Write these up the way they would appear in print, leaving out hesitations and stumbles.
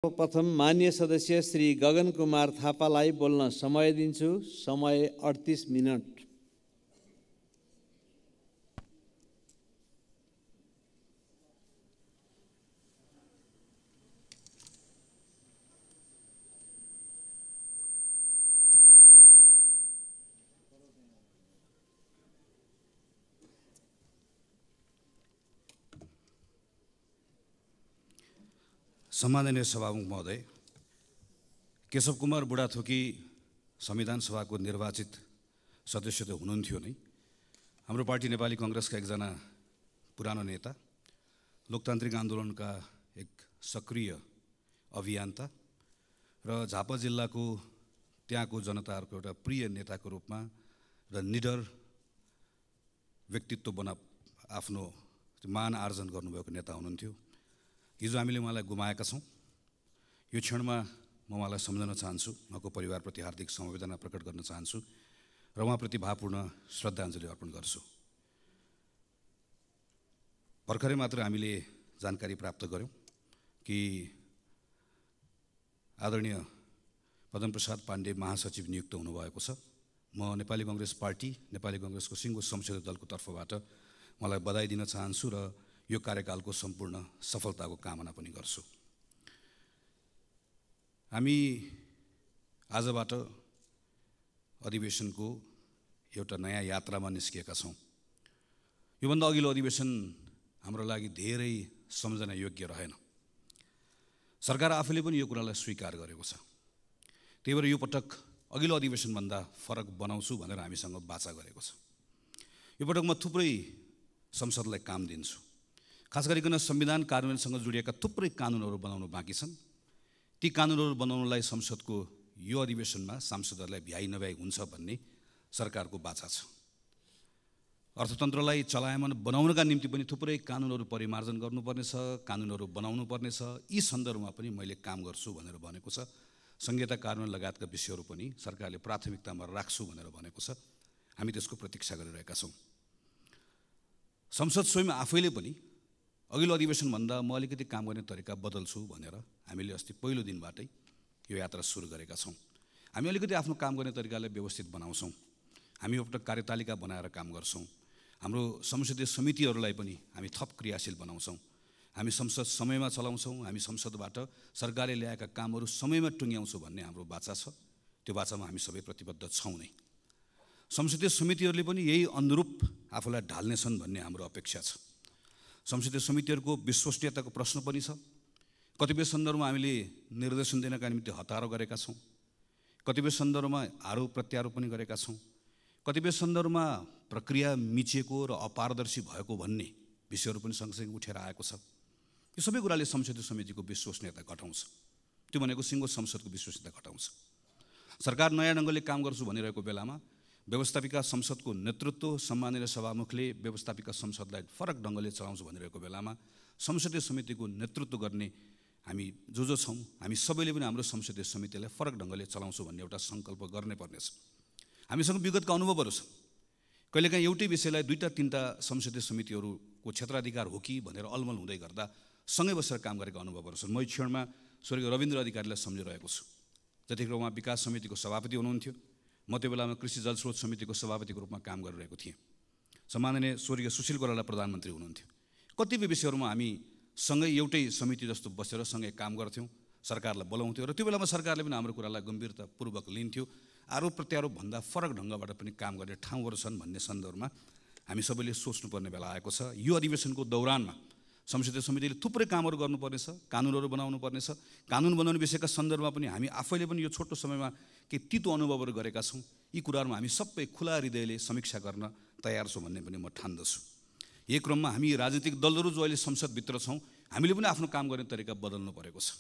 सर्वप्रथम मान्य सदस्य श्री गगन कुमार थापालाई बोल्न समय दिन्छु। समय 38 मिनट। सम्माननीय सभामुख महोदय, केशव कुमार बुढाथोकी संविधान सभाको निर्वाचित सदस्य त हुनुहुन्थ्यो नै। हाम्रो पार्टी नेपाली कांग्रेसका एकजना पुरानो नेता, लोकतान्त्रिक आन्दोलनका एक सक्रिय अभियन्ता र झापा जिल्लाको त्यहाँको जनताहरूको एउटा प्रिय नेताको रूपमा र निडर व्यक्तित्व बना आफ्नो मान आर्जन गर्नुभएको नेता हुनुहुन्थ्यो। हिजो हामीले उहाँलाई गुमाएका छौँ। यो क्षणमा म उहाँलाई सम्झन चाहन्छु, उहाँको परिवारप्रति हार्दिक समवेदना प्रकट गर्न चाहन्छु र उहाँप्रति भावपूर्ण श्रद्धाञ्जली अर्पण गर्छु। भर्खरै मात्र हामीले जानकारी प्राप्त गऱ्यौँ कि आदरणीय पद्मप्रसाद पाण्डे महासचिव नियुक्त हुनुभएको छ। म नेपाली कांग्रेस पार्टी, नेपाली कांग्रेसको सिङ्गो संसदीय दलको तर्फबाट उहाँलाई बधाई दिन चाहन्छु र यो कार्यकालको सम्पूर्ण सफलताको कामना पनि गर्छु। हामी आजबाट अधिवेशनको एउटा नयाँ यात्रामा निस्किएका छौँ। योभन्दा अघिल्लो अधिवेशन हाम्रो लागि धेरै सम्झना योग्य रहेन। सरकार आफूले पनि यो कुरालाई स्वीकार गरेको छ। त्यही भएर यो पटक अघिल्लो अधिवेशनभन्दा फरक बनाउँछु भनेर हामीसँग वाचा गरेको छ। यो पटक म थुप्रै संसदलाई काम दिन्छु। खास गरिकन संविधान कार्यान्वयनसँग जोडिएका थुप्रै कानुनहरू बनाउनु बाँकी छन्। ती कानुनहरू बनाउनलाई संसदको यो अधिवेशनमा सांसदहरूलाई भ्याइ नभ्याइ हुन्छ भन्ने सरकारको बाचा छ। अर्थतन्त्रलाई चलायमान बनाउनका निम्ति पनि थुप्रै कानुनहरू परिमार्जन गर्नुपर्नेछ, कानुनहरू बनाउनु पर्नेछ। यी सन्दर्भमा पनि मैले काम गर्छु भनेर भनेको छ। संहिता कार्यान्वयन लगायतका विषयहरू पनि सरकारले प्राथमिकतामा राख्छु भनेर भनेको छ। हामी त्यसको प्रतीक्षा गरिरहेका छौँ। संसद स्वयं आफैले पनि अघिल्लो अधिवेशनभन्दा म अलिकति काम गर्ने तरिका बदल्छु भनेर हामीले अस्ति पहिलो दिनबाटै यो यात्रा सुरु गरेका छौँ। हामी अलिकति आफ्नो काम गर्ने तरिकालाई व्यवस्थित बनाउँछौँ। हामी एउटा कार्यतालिका बनाएर काम गर्छौँ। हाम्रो संसदीय समितिहरूलाई पनि हामी थप क्रियाशील बनाउँछौँ। हामी संसद समयमा चलाउँछौँ। हामी संसदबाट सरकारले ल्याएका कामहरू समयमा टुङ्ग्याउँछौँ भन्ने हाम्रो वाचा छ। त्यो वाचामा हामी सबै प्रतिबद्ध छौँ नै। संसदीय समितिहरूले पनि यही अनुरूप आफूलाई ढाल्नेछन् भन्ने हाम्रो अपेक्षा छ। संसदीय समितिहरूको विश्वसनीयताको प्रश्न पनि छ। कतिपय सन्दर्भमा हामीले निर्देशन दिनका निम्ति हतारो गरेका छौँ। कतिपय सन्दर्भमा आरोप प्रत्यारोप पनि गरेका छौँ। कतिपय सन्दर्भमा प्रक्रिया मिचिएको र अपारदर्शी भएको भन्ने विषयहरू पनि सँगसँगै उठेर आएको छ। यो सबै कुराले संसदीय समितिको विश्वसनीयता घटाउँछ। त्यो भनेको सिङ्गो संसदको विश्वसनीयता घटाउँछ। सरकार नयाँ ढङ्गले काम गर्छु भनिरहेको बेलामा व्यवस्थापिका संसदको नेतृत्व सम्माननीय सभामुखले व्यवस्थापिका संसदलाई फरक ढङ्गले चलाउँछु भनिरहेको बेलामा संसदीय समितिको नेतृत्व गर्ने हामी जो छौँ, हामी सबैले पनि हाम्रो संसदीय समितिलाई फरक ढङ्गले चलाउँछु भन्ने एउटा सङ्कल्प गर्नै पर्नेछ। हामीसँग विगतका अनुभवहरू छन्। कहिलेकाहीँ एउटै विषयलाई दुईटा तिनटा संसदीय समितिहरूको क्षेत्राधिकार हो कि भनेर अलमल हुँदै गर्दा सँगै बसेर काम गरेका अनुभवहरू छन्। म यो क्षणमा स्वर्गीय रविन्द्र अधिकारीलाई सम्झिरहेको छु। जतिखेर उहाँ विकास समितिको सभापति हुनुहुन्थ्यो, म त्यो बेलामा कृषि जलस्रोत समितिको सभापतिको रूपमा काम गरिरहेको थिएँ। सम्माननीय स्वर्गीय सुशील कोइराला प्रधानमन्त्री हुनुहुन्थ्यो। कतिपय विषयहरूमा हामी सँगै एउटै समिति जस्तो बसेर सँगै काम गर्थ्यौँ, सरकारलाई बोलाउँथ्यौँ र त्यो बेलामा सरकारले पनि हाम्रो कुरालाई गम्भीरतापूर्वक लिन्थ्यो। आरोप प्रत्यारोप भन्दा फरक ढङ्गबाट पनि काम गर्ने ठाउँहरू छन् भन्ने सन्दर्भमा हामी सबैले सोच्नुपर्ने बेला आएको छ। यो अधिवेशनको दौरानमा संसदीय समितिले थुप्रै कामहरू गर्नुपर्नेछ, कानुनहरू बनाउनु पर्नेछ। कानुन बनाउने विषयका सन्दर्भमा पनि हामी आफैले पनि यो छोटो समयमा केही तितो अनुभवहरू गरेका छौँ। यी कुराहरूमा हामी सबै खुला हृदयले समीक्षा गर्न तयार छौँ भन्ने पनि म ठान्दछु। यही क्रममा हामी राजनीतिक दलहरू जो अहिले संसदभित्र छौँ, हामीले पनि आफ्नो काम गर्ने तरिका बदल्नु परेको छ।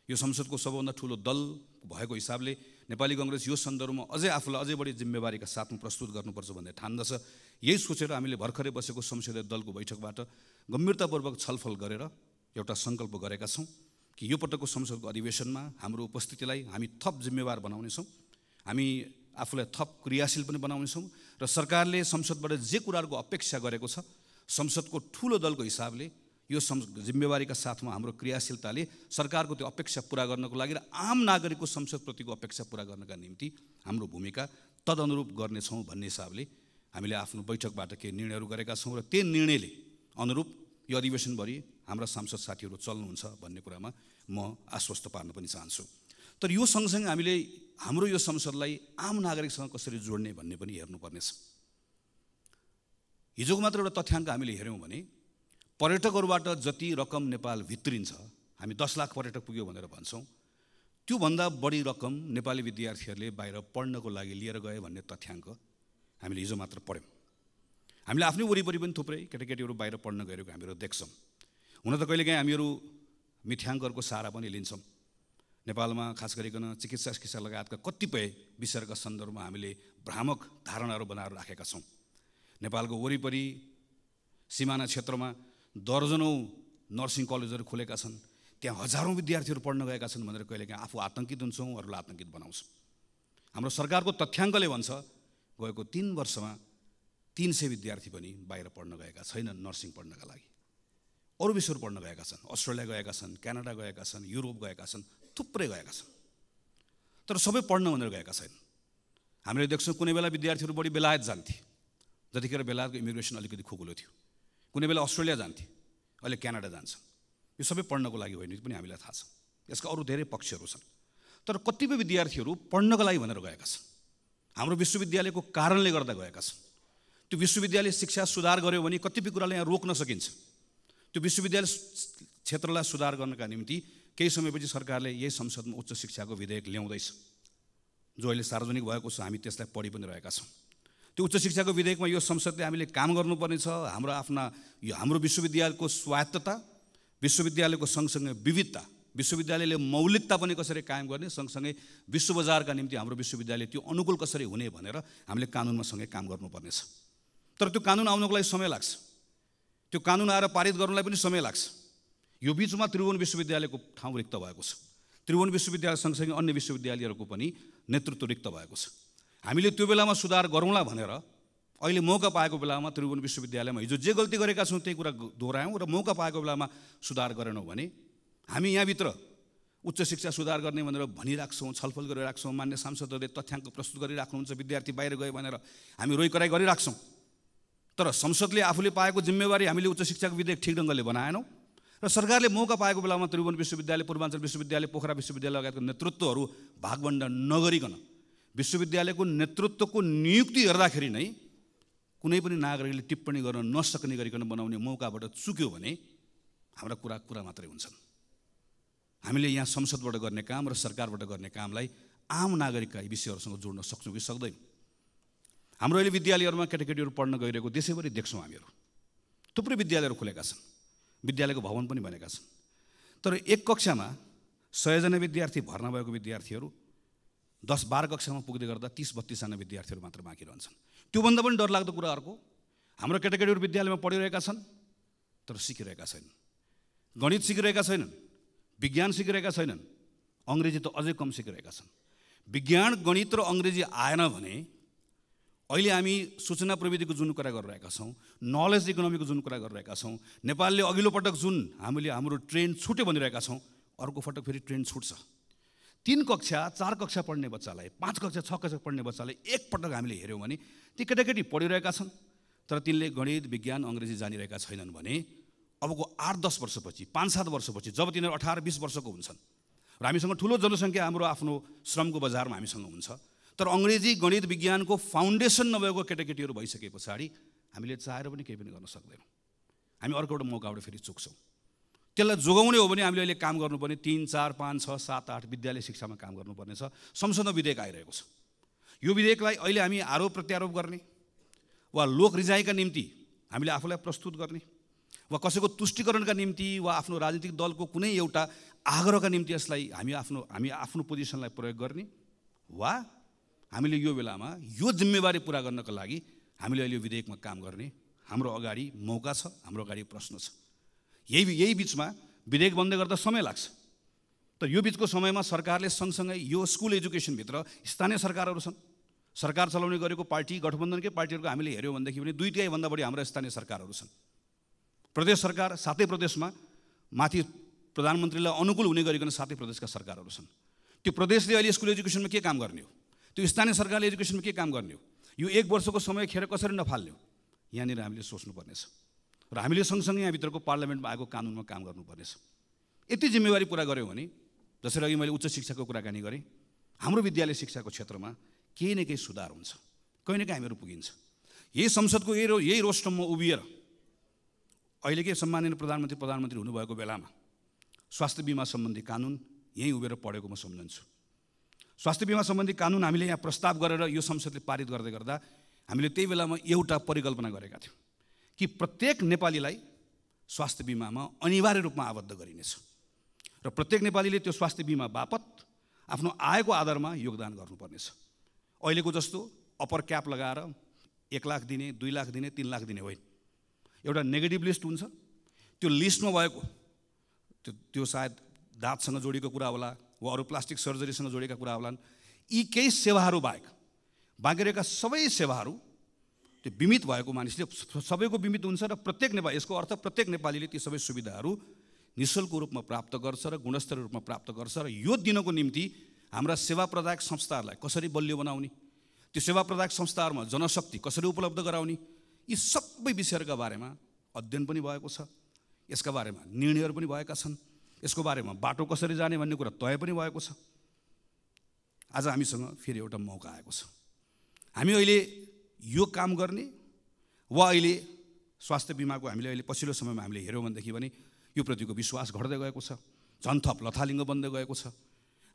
यो संसदको सबभन्दा ठुलो दल भएको हिसाबले नेपाली कांग्रेस यो सन्दर्भमा आफूलाई अझै बढी जिम्मेवारीका साथमा प्रस्तुत गर्नुपर्छ भन्ने ठान्दछ। यही सोचेर हामीले भर्खरै बसेको संसदीय दलको बैठकबाट गम्भीरतापूर्वक छलफल गरेर एउटा सङ्कल्प गरेका छौँ कि यो पटकको संसदको अधिवेशनमा हाम्रो उपस्थितिलाई हामी थप जिम्मेवार बनाउनेछौँ। हामी आफूलाई थप क्रियाशील पनि बनाउनेछौँ र सरकारले संसदबाट जे कुराहरूको अपेक्षा गरेको छ, संसदको ठुलो दलको हिसाबले यो जिम्मेवारीका साथमा हाम्रो क्रियाशीलताले सरकारको त्यो अपेक्षा पूरा गर्नको लागि र आम नागरिकको संसदप्रतिको अपेक्षा पूरा गर्नका निम्ति हाम्रो भूमिका तदनुरूप गर्नेछौँ भन्ने हिसाबले हामीले आफ्नो बैठकबाट केही निर्णयहरू गरेका छौँ र त्यो निर्णयले अनुरूप यो अधिवेशनभरि हाम्रा सांसद साथीहरू चल्नुहुन्छ भन्ने कुरामा म आश्वस्त पार्न पनि चाहन्छु। तर यो सँगसँगै हामीले हाम्रो यो संसदलाई आम नागरिकसँग कसरी जोड्ने भन्ने पनि हेर्नुपर्नेछ। हिजोको मात्र एउटा तथ्याङ्क हामीले हेऱ्यौँ भने पर्यटकहरूबाट जति रकम नेपाल भित्रिन्छ, हामी 10 लाख पर्यटक पुग्यो भनेर भन्छौँ, त्योभन्दा बढी रकम नेपाली विद्यार्थीहरूले बाहिर पढ्नको लागि लिएर गए भन्ने तथ्याङ्क हामीले हिजो मात्र पढ्यौँ। हामीले आफ्नै वरिपरि पनि थुप्रै केटाकेटीहरू बाहिर पढ्न गएको हामीहरू देख्छौँ। हुन त कहिलेकाहीँ हामीहरू मिथ्याङ्कहरूको सहारा पनि लिन्छौँ। नेपालमा खास गरिकन चिकित्सा लगायतका कतिपय विषयका सन्दर्भमा हामीले भ्रामक धारणाहरू बनाएर राखेका छौँ। नेपालको वरिपरि सिमाना क्षेत्रमा दर्जनौँ नर्सिङ कलेजहरू खुलेका छन्, त्यहाँ हजारौँ विद्यार्थीहरू पढ्न गएका छन् भनेर कहिलेकाहीँ आफू आतङ्कित हुन्छौँ, अरूलाई आतङ्कित बनाउँछौँ। हाम्रो सरकारको तथ्याङ्कले भन्छ गएको 3 वर्षमा 300 विद्यार्थी पनि बाहिर पढ्न गएका छैनन् नर्सिङ पढ्नका लागि। अरू विषयहरू पढ्न गएका छन्, अस्ट्रेलिया गएका छन्, क्यानाडा गएका छन्, युरोप गएका छन्, थुप्रै गएका छन्, तर सबै पढ्न भनेर गएका छैनन्। हामीले देख्छौँ कुनै बेला विद्यार्थीहरू बढी बेलायत जान्थे, जतिखेर बेलायतको इमिग्रेसन अलिकति खुकुलो थियो, कुनै बेला अस्ट्रेलिया जान्थे, अहिले क्यानाडा जान्छन्। यो सबै पढ्नको लागि होइन पनि हामीलाई थाहा छ। यसका अरू धेरै पक्षहरू छन्, तर कतिपय विद्यार्थीहरू पढ्नको लागि भनेर गएका छन्, हाम्रो विश्वविद्यालयको कारणले गर्दा गएका छन्। त्यो विश्वविद्यालय शिक्षा सुधार गर्यो भने कतिपय कुरालाई यहाँ रोक्न सकिन्छ। त्यो विश्वविद्यालय क्षेत्रलाई सुधार गर्नका निम्ति केही समयपछि सरकारले यही संसदमा उच्च शिक्षाको विधेयक ल्याउँदैछ, जो अहिले सार्वजनिक भएको छ, हामी त्यसलाई पढि पनि रहेका छौँ। त्यो उच्च शिक्षाको विधेयकमा यो संसदले हामीले काम गर्नुपर्ने छ। हाम्रो विश्वविद्यालयको स्वायत्तता, विश्वविद्यालयको सँगसँगै विविधता, विश्वविद्यालयले मौलिकता पनि कसरी कायम गर्ने, सँगसँगै विश्व बजारका निम्ति हाम्रो विश्वविद्यालय त्यो अनुकूल कसरी हुने भनेर हामीले कानुनमा सँगै काम गर्नुपर्नेछ। तर त्यो कानुन आउनको लागि समय लाग्छ, त्यो कानुन आएर पारित गर्नलाई पनि समय लाग्छ। यो बिचमा त्रिभुवन विश्वविद्यालयको ठाउँ रिक्त भएको छ, त्रिभुवन विश्वविद्यालय सँगसँगै अन्य विश्वविद्यालयहरूको पनि नेतृत्व रिक्त भएको छ। हामीले त्यो बेलामा सुधार गरौँला भनेर अहिले मौका पाएको बेलामा त्रिभुवन विश्वविद्यालयमा हिजो जे गल्ती गरेका छौँ त्यही कुरा दोहोऱ्यायौँ र मौका पाएको बेलामा सुधार गरेनौँ भने हामी यहाँभित्र उच्च शिक्षा सुधार गर्ने भनेर भनिराख्छौँ, छलफल गरिराख्छौँ, मान्य सांसदहरूले तथ्याङ्क प्रस्तुत गरिराख्नुहुन्छ, विद्यार्थी बाहिर गयो भनेर हामी रोइकराइ गरिराख्छौँ। तर संसदले आफूले पाएको जिम्मेवारी हामीले उच्च शिक्षाको विधेयक ठिक ढङ्गले बनाएनौँ र सरकारले मौका पाएको बेलामा त्रिभुवन विश्वविद्यालय, पूर्वाञ्चल विश्वविद्यालय, पोखरा विश्वविद्यालय लगायतको नेतृत्वहरू भागवण्डा नगरिकन विश्वविद्यालयको नेतृत्वको नियुक्ति हेर्दाखेरि नै कुनै पनि नागरिकले टिप्पणी गर्न नसक्ने गरिकन बनाउने मौकाबाट चुक्यो भने हाम्रा कुरा मात्रै हुन्छन्। हामीले यहाँ संसदबाट गर्ने काम र सरकारबाट गर्ने कामलाई आम नागरिकका विषयहरूसँग जोड्न सक्छौँ कि सक्दैनौँ। हाम्रो अहिले विद्यालयहरूमा केटाकेटीहरू पढ्न गइरहेको देशैभरि देख्छौँ हामीहरू। थुप्रै विद्यालयहरू खुलेका छन्, विद्यालयको भवन पनि बनेका छन्, तर एक कक्षामा 100 जना विद्यार्थी भर्ना भएको विद्यार्थीहरू 10-12 कक्षामा पुग्दै गर्दा 30-32 जना विद्यार्थीहरू मात्र बाँकी रहन्छन्। त्योभन्दा पनि डरलाग्दो कुरा अर्को, हाम्रो केटाकेटीहरू विद्यालयमा पढिरहेका छन् तर सिकिरहेका छैनन्, गणित सिकिरहेका छैनन्, विज्ञान सिकिरहेका छैनन्, अङ्ग्रेजी त अझै कम सिकिरहेका छन्। विज्ञान, गणित र अङ्ग्रेजी आएन भने अहिले हामी सूचना प्रविधिको जुन कुरा गरिरहेका छौँ, नलेज इकोनोमीको जुन कुरा गरिरहेका छौँ, नेपालले अघिल्लो पटक जुन हाम्रो ट्रेन छुट्यो भनिरहेका छौँ, अर्को पटक फेरि ट्रेन छुट्छ। 3 कक्षा 4 कक्षा पढ्ने बच्चालाई, 5 कक्षा 6 कक्षा पढ्ने बच्चालाई एकपटक हामीले हेऱ्यौँ भने ती केटाकेटी पढिरहेका छन् तर तिनले गणित, विज्ञान, अङ्ग्रेजी जानिरहेका छैनन् भने अबको 8-10 वर्षपछि, 5-7 वर्षपछि जब तिनीहरू 18-20 वर्षको हुन्छन् र हामीसँग ठुलो जनसङ्ख्या हाम्रो आफ्नो श्रमको बजारमा हामीसँग हुन्छ, तर अङ्ग्रेजी, गणित, विज्ञानको फाउन्डेसन नभएको केटाकेटीहरू भइसके पछाडि हामीले चाहेर पनि केही पनि गर्न सक्दैनौँ। हामी अर्को एउटा मौकाबाट फेरि चुक्छौँ। त्यसलाई जोगाउने हो भने हामीले अहिले काम गर्नुपर्ने 3, 4, 5, 6, 7, 8 विद्यालय शिक्षामा काम गर्नुपर्ने छ। संसदमा विधेयक आइरहेको छ। यो विधेयकलाई अहिले हामी आरोप प्रत्यारोप गर्ने वा लोक रिजाइका निम्ति हामीले आफूलाई प्रस्तुत गर्ने वा कसैको तुष्टिकरणका निम्ति वा आफ्नो राजनीतिक दलको कुनै एउटा आग्रहका निम्ति यसलाई हामी आफ्नो पोजिसनलाई प्रयोग गर्ने वा हामीले यो बेलामा यो जिम्मेवारी पुरा गर्नका लागि हामीले अहिले यो विधेयकमा काम गर्ने हाम्रो अगाडि मौका छ, हाम्रो अगाडि प्रश्न छ। यही बिचमा विधेयक बन्दै गर्दा समय लाग्छ, तर यो बिचको समयमा सरकारले सँगसँगै यो स्कुल एजुकेसनभित्र स्थानीय सरकारहरू छन्, सरकार चलाउने गरेको पार्टी गठबन्धनकै पार्टीहरूको हामीले हेऱ्यौँ भनेदेखि पनि 2/3 भन्दा बढी हाम्रा स्थानीय सरकारहरू छन्। प्रदेश सरकार 7 प्रदेशमा माथि प्रधानमन्त्रीलाई अनुकूल हुने गरिकन 7 प्रदेशका सरकारहरू छन्। त्यो प्रदेशले अहिले स्कुल एजुकेसनमा के काम गर्ने हो, त्यो स्थानीय सरकारले एजुकेसनमा के काम गर्ने हो, यो 1 वर्षको समय खेर कसरी नफाल्ने हो, यहाँनिर हामीले सोच्नुपर्नेछ र हामीले सँगसँगै यहाँभित्रको पार्लियामेन्टमा आएको कानुनमा काम गर्नुपर्नेछ। यति जिम्मेवारी पुरा गऱ्यौँ भने, जसरी अघि मैले उच्च शिक्षाको कुराकानी गरेँ, हाम्रो विद्यालय शिक्षाको क्षेत्रमा केही न केही सुधार हुन्छ, कहीँ न कहीँ हामीहरू पुगिन्छ। यही संसदको यही रोस्टममा उभिएर अहिले के सम्माननीय प्रधानमन्त्री हुनुभएको बेलामा स्वास्थ्य बिमा सम्बन्धी कानुन यहीँ उभिएर पढेको म सम्झन्छु। स्वास्थ्य बिमा सम्बन्धी कानुन हामीले यहाँ प्रस्ताव गरेर यो संसदले पारित गर्दै गर्दा हामीले त्यही बेलामा एउटा परिकल्पना गरेका थियौँ कि प्रत्येक नेपालीलाई स्वास्थ्य बिमामा अनिवार्य रूपमा आबद्ध गरिनेछ र प्रत्येक नेपालीले त्यो स्वास्थ्य बिमा बापत आफ्नो आयको आधारमा योगदान गर्नुपर्नेछ। अहिलेको जस्तो अप्पर क्याप लगाएर 1 लाख दिने, 2 लाख दिने, 3 लाख दिने होइन। एउटा नेगेटिभ लिस्ट हुन्छ, त्यो लिस्टमा भएको त्यो सायद दाँतसँग जोडिएको कुरा होला वा अरू प्लास्टिक सर्जरीसँग जोडिएका कुरा होलान्। यी केही सेवाहरू बाहेक बाँकी रहेका सबै सेवाहरू त्यो बिमित भएको मानिसले सबैको बिमित हुन्छ र प्रत्येक नेपाली, यसको अर्थ प्रत्येक नेपालीले ती सबै सुविधाहरू निःशुल्क रूपमा प्राप्त गर्छ र गुणस्तरीय रूपमा प्राप्त गर्छ र यो दिनको निम्ति हाम्रा सेवा प्रदायक संस्थाहरूलाई कसरी बलियो बनाउने, त्यो सेवा प्रदायक संस्थाहरूमा जनशक्ति कसरी उपलब्ध गराउने, यी सबै विषयहरूका बारेमा अध्ययन पनि भएको छ, यसका बारेमा निर्णयहरू पनि भएका छन्, यसको बारेमा बाटो कसरी जाने भन्ने कुरा तय पनि भएको छ। आज हामीसँग फेरि एउटा मौका आएको छ। हामी अहिले यो काम गर्ने वा अहिले स्वास्थ्य बिमाको हामीले अहिले पछिल्लो समयमा हामीले हेऱ्यौँ भनेदेखि भने यो प्रतिको विश्वास घट्दै गएको छ, झन् थप लथालिङ्ग बन्दै गएको छ।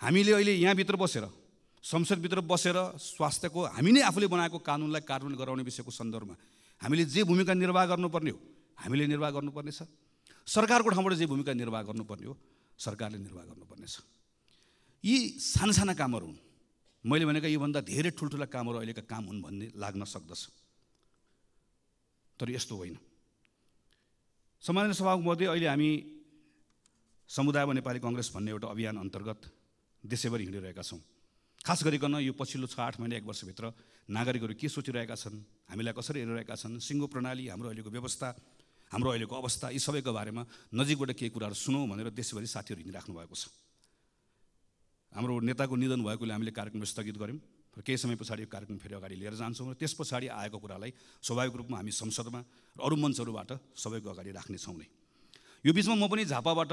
हामीले अहिले यहाँभित्र बसेर, संसदभित्र बसेर स्वास्थ्यको हामी नै आफूले बनाएको कानुनलाई कार्यान्वयन गराउने विषयको सन्दर्भमा हामीले जे भूमिका निर्वाह गर्नुपर्ने हो हामीले निर्वाह गर्नुपर्नेछ, सरकारको ठाउँबाट जे भूमिका निर्वाह गर्नुपर्ने हो सरकारले निर्वाह गर्नुपर्नेछ। यी साना कामहरू हुन्, मैले भनेका योभन्दा धेरै ठुल्ठुला कामहरू अहिलेका काम हुन् भन्ने लाग्न सक्दछ, तर यस्तो होइन। सम्माननीय सभामुख महोदय, अहिले हामी समुदायमा नेपाली कङ्ग्रेस भन्ने एउटा अभियान अन्तर्गत देशैभरि हिँडिरहेका छौँ। खास गरिकन यो पछिल्लो 6-8 महिना 1 वर्षभित्र नागरिकहरू के सोचिरहेका छन्, हामीलाई कसरी हेरिरहेका छन्, सिङ्गो प्रणाली, हाम्रो अहिलेको व्यवस्था, हाम्रो अहिलेको अवस्था, यी सबैको बारेमा नजिकबाट केही कुराहरू सुनौँ भनेर देशभरि साथीहरू हिँडिराख्नु भएको छ। हाम्रो नेताको निधन भएकोले हामीले कार्यक्रम स्थगित गऱ्यौँ र केही समय पछाडि यो कार्यक्रम फेरि अगाडि लिएर जान्छौँ र त्यस पछाडि आएको कुरालाई स्वाभाविक रूपमा हामी संसदमा र अरू मञ्चहरूबाट सबैको अगाडि राख्नेछौँ नै। यो बिचमा म पनि झापाबाट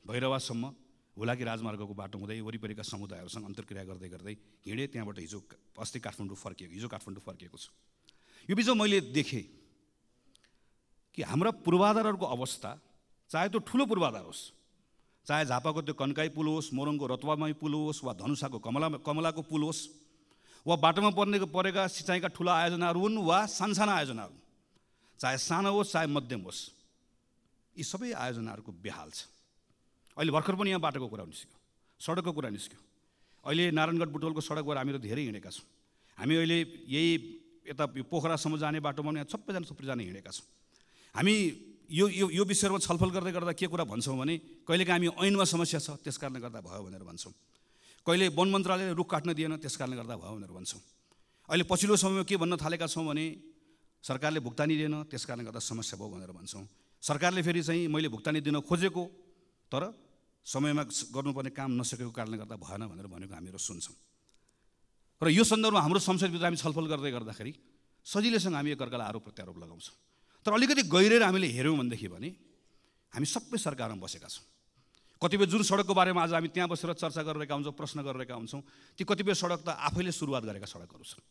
भैरवासम्म हुलाकी राजमार्गको बाटो हुँदै वरिपरिका समुदायहरूसँग अन्तर्क्रिया गर्दै गर्दै हिँडेँ। त्यहाँबाट हिजो काठमाडौँ फर्किएको छु। यो बिचमा मैले देखेँ कि हाम्रा पूर्वाधारहरूको अवस्था, चाहे त्यो ठुलो पूर्वाधार होस्, चाहे झापाको त्यो कन्काई पुल होस्, मोरङको रतुवामाई पुल होस्, वा धनुषाको कमलाको पुल होस्, वा बाटोमा परेका सिँचाइका ठुला आयोजनाहरू हुन् वा साना आयोजनाहरू, चाहे सानो होस् चाहे मध्यम होस्, यी सबै आयोजनाहरूको बेहाल छ। अहिले भर्खर पनि यहाँ बाटोको कुरा निस्क्यो, सडकको कुरा निस्क्यो। अहिले नारायणगढ बुटवलको सडकबाट हामीहरू धेरै हिँडेका छौँ। हामी अहिले यही यता पोखरासम्म जाने बाटोमा पनि सबैजना हिँडेका छौँ। हामी यो विषयमा छलफल गर्दै गर्दा के कुरा भन्छौँ भने कहिलेकाहीँ हामी ऐनमा समस्या छ त्यस कारणले गर्दा भयो भनेर भन्छौँ, कहिले वन मन्त्रालयले रुख काट्न दिएन त्यस कारणले गर्दा भयो भनेर भन्छौँ। अहिले पछिल्लो समयमा के भन्न थालेका छौँ भने सरकारले भुक्तानी दिएन त्यस कारणले गर्दा समस्या भयो भनेर भन्छौँ। सरकारले फेरि चाहिँ मैले भुक्तानी दिन खोजेको तर समयमा गर्नुपर्ने काम नसकेको कारणले गर्दा भएन भनेर भनेको हामीहरू सुन्छौँ। र यो सन्दर्भमा हाम्रो संसदभित्र हामी छलफल गर्दै गर्दाखेरि सजिलैसँग हामी एकअर्कालाई आरोप प्रत्यारोप लगाउँछौँ। तर अलिकति गहिरेर हामीले हेऱ्यौँ भनेदेखि भने हामी सबै सरकारमा बसेका छौँ। कतिपय जुन सडकको बारेमा आज हामी त्यहाँ बसेर चर्चा गरिरहेका हुन्छौँ, प्रश्न गरिरहेका हुन्छौँ, ती कतिपय सडक त आफैले सुरुवात गरेका सडकहरू छन्,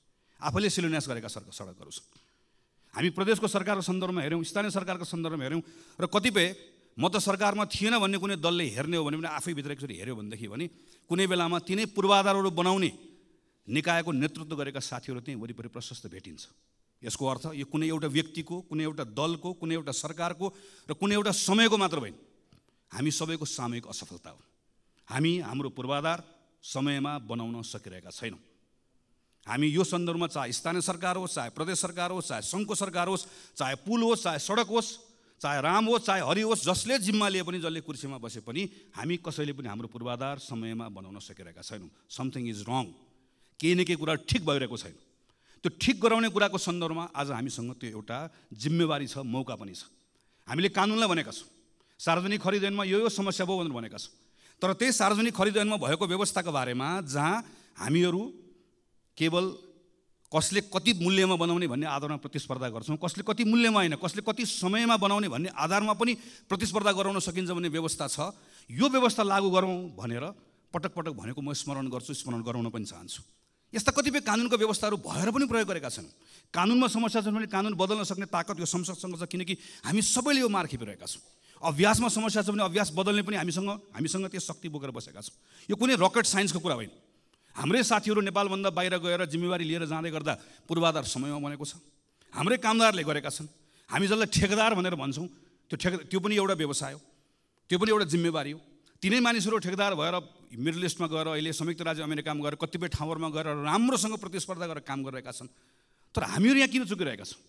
आफैले शिलान्यास गरेका सडकहरू छन्। हामी प्रदेशको सरकारको सन्दर्भमा हेऱ्यौँ, स्थानीय सरकारको सन्दर्भमा हेऱ्यौँ र कतिपय म त सरकारमा थिएन भन्ने कुनै दलले हेर्ने हो भने पनि आफै भित्र एकचोटि हेऱ्यो भनेदेखि भने कुनै बेलामा तिनै पूर्वाधारहरू बनाउने निकायको नेतृत्व गरेका साथीहरू त्यहीँ वरिपरि प्रशस्त भेटिन्छ। यसको अर्थ यो कुनै एउटा व्यक्तिको, कुनै एउटा दलको, कुनै एउटा सरकारको र कुनै एउटा समयको मात्र होइन, हामी सबैको सामूहिक असफलता हो। हामी हाम्रो पूर्वाधार समयमा बनाउन सकिरहेका छैनौँ। हामी यो सन्दर्भमा चाहे स्थानीय सरकार होस्, चाहे प्रदेश सरकार होस्, चाहे सङ्घको सरकार होस्, चाहे पुल होस्, चाहे सडक होस्, चाहे राम होस्, चाहे हरि होस्, जसले जिम्मा लिए पनि, जसले कुर्सीमा बसे पनि हामी कसैले पनि हाम्रो पूर्वाधार समयमा बनाउन सकिरहेका छैनौँ। समथिङ इज रङ, केही न केही कुरा ठिक भइरहेको छैन। त्यो ठिक गराउने कुराको सन्दर्भमा आज हामीसँग त्यो एउटा जिम्मेवारी छ, मौका पनि छ। हामीले कानुनलाई भनेका छौँ सार्वजनिक खरिद ऐनमा यो समस्या भयो भनेर भनेका छौँ। तर त्यही सार्वजनिक खरिद ऐनमा भएको व्यवस्थाको बारेमा जहाँ हामीहरू केवल कसले कति मूल्यमा बनाउने भन्ने आधारमा प्रतिस्पर्धा गर्छौँ, कसले कति मूल्यमा होइन कसले कति समयमा बनाउने भन्ने आधारमा पनि प्रतिस्पर्धा गराउन सकिन्छ भन्ने व्यवस्था छ। यो व्यवस्था लागू गरौँ भनेर पटक पटक भनेको म स्मरण गर्छु, स्मरण गराउन पनि चाहन्छु। यस्ता कतिपय कानुनको व्यवस्थाहरू भएर पनि प्रयोग गरेका छन्। कानुनमा समस्या छ भने कानुन बदल्न सक्ने ताकत यो संसदसँग छ, किनकि हामी सबैले यो मार खेपिरहेका छौँ। अभ्यासमा समस्या छ भने अभ्यास बदल्ने पनि हामीसँग त्यो शक्ति बोकेर बसेका छौँ। यो कुनै रकेट साइन्सको कुरा होइन। हाम्रै साथीहरू नेपालभन्दा बाहिर गएर जिम्मेवारी लिएर जाँदै गर्दा पूर्वाधार समयमा बनेको छ। हाम्रै कामदारले गरेका छन्। हामी जसलाई ठेकेदार भनेर भन्छौँ त्यो पनि एउटा व्यवसाय हो, त्यो पनि एउटा जिम्मेवारी हो। तिनै मानिसहरू ठेकेदार भएर मिडल इस्टमा गएर अहिले संयुक्त राज्य अमेरिकामा गएर कतिपय ठाउँहरूमा गएर राम्रोसँग प्रतिस्पर्धा गरेर काम गरिरहेका छन्। तर हामीहरू यहाँ किन चुकिरहेका छौँ?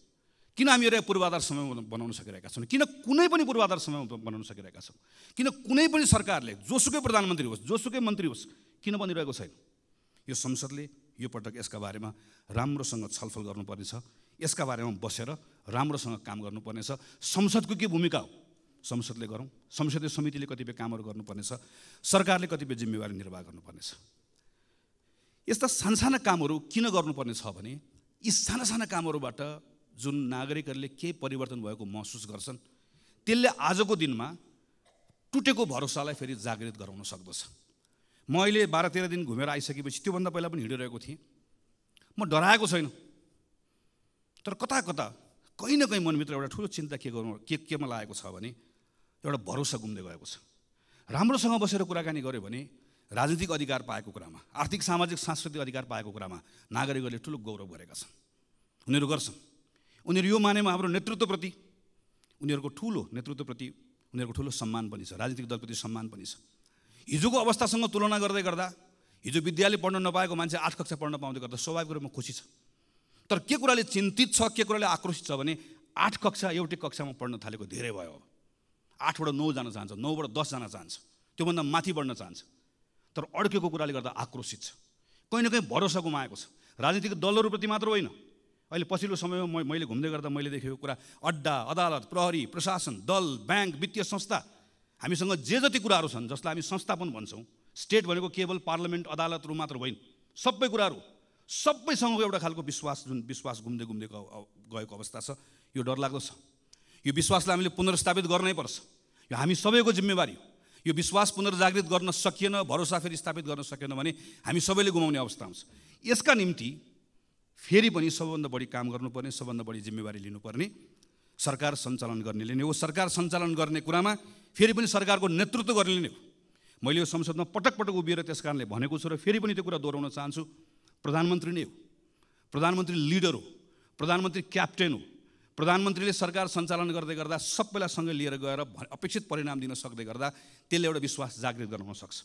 किन हामीहरू यहाँ पूर्वाधार समय बनाउन सकिरहेका छौँ? किन कुनै पनि पूर्वाधार समय बनाउन सकिरहेका छौँ? किन कुनै पनि सरकारले जोसुकै प्रधानमन्त्री होस् जोसुकै मन्त्री होस् किन बनिरहेको छैन? यो संसदले यो पटक यसका बारेमा राम्रोसँग छलफल गर्नुपर्नेछ। यसका बारेमा बसेर राम्रोसँग काम गर्नुपर्नेछ। संसदको के भूमिका हो संसदले गरौँ, संसदीय समितिले कतिपय कामहरू गर्नुपर्नेछ, सरकारले कतिपय जिम्मेवारी निर्वाह गर्नुपर्नेछ। यस्ता साना कामहरू किन गर्नुपर्ने छ भने यी साना कामहरूबाट जुन नागरिकहरूले केही परिवर्तन भएको महसुस गर्छन् त्यसले आजको दिनमा टुटेको भरोसालाई फेरि जागृत गराउन सक्दछ। म अहिले 12-13 दिन घुमेर आइसकेपछि त्योभन्दा पहिला पनि हिँडिरहेको थिएँ। म डराएको छैन, तर कता कहीँ न कहीँ मनभित्र एउटा ठुलो चिन्ता केमा लागेको छ भने एउटा भरोसा गुम्दै गएको छ। राम्रोसँग बसेर कुराकानी गऱ्यो भने राजनीतिक अधिकार पाएको कुरामा, आर्थिक सामाजिक सांस्कृतिक अधिकार पाएको कुरामा नागरिकहरूले ठुलो गौरव गरेका छन्। उनीहरू गर्छन्। उनीहरू यो मानेमा हाम्रो नेतृत्वप्रति उनीहरूको ठुलो सम्मान पनि छ, राजनीतिक दलप्रति सम्मान पनि छ। हिजोको अवस्थासँग तुलना गर्दै गर्दा हिजो विद्यालय पढ्न नपाएको मान्छे 8 कक्षा पढ्न पाउँदै गर्दा स्वाभाविक रूपमा खुसी छ। तर के कुराले चिन्तित छ, के कुराले आक्रोशित छ भने 8 कक्षा एउटै कक्षामा पढ्न थालेको धेरै भयो। 8बाट 9 जान चाहन्छ, 9बाट 10 जान चाहन्छ, त्योभन्दा माथि बढ्न चाहन्छ। तर अड्केको कुराले गर्दा आक्रोशित छ, कहीँ न कहीँ भरोसा गुमाएको छ। राजनीतिक दलहरूप्रति मात्र होइन, अहिले पछिल्लो समयमा मैले घुम्दै गर्दा मैले देखेको कुरा अड्डा, अदालत, प्रहरी, प्रशासन, दल, ब्याङ्क, वित्तीय संस्था, हामीसँग जे जति कुराहरू छन् जसलाई हामी संस्था पनि भन्छौँ। स्टेट भनेको केवल पार्लियामेन्ट अदालतहरू मात्र होइन, सबै कुराहरू सबैसँगको एउटा खालको विश्वास घुम्दै गएको अवस्था छ। यो डरलाग्दो छ। यो विश्वासलाई हामीले पुनर्स्थापित गर्नै पर्छ। यो हामी सबैको जिम्मेवारी हो। यो विश्वास पुनर्जागृत गर्न सकिएन, भरोसा फेरि स्थापित गर्न सकेन भने हामी सबैले गुमाउने अवस्था आउँछ। यसका निम्ति फेरि पनि सबभन्दा बढी काम गर्नुपर्ने, सबभन्दा बढी जिम्मेवारी लिनुपर्ने सरकार सञ्चालन गर्नेले नै हो। सरकार सञ्चालन गर्ने कुरामा फेरि पनि सरकारको नेतृत्व गर्नेले नै हो। मैले यो संसदमा पटक उभिएर त्यस कारणले भनेको छु र फेरि पनि त्यो कुरा दोहोऱ्याउन चाहन्छु। प्रधानमन्त्री नै हो, प्रधानमन्त्री लिडर हो, प्रधानमन्त्री क्याप्टेन हो। प्रधानमन्त्रीले सरकार सञ्चालन गर्दै गर्दा सबैलाई सँगै लिएर गएर अपेक्षित परिणाम दिन सक्दै गर्दा त्यसले एउटा विश्वास जागृत गराउन सक्छ।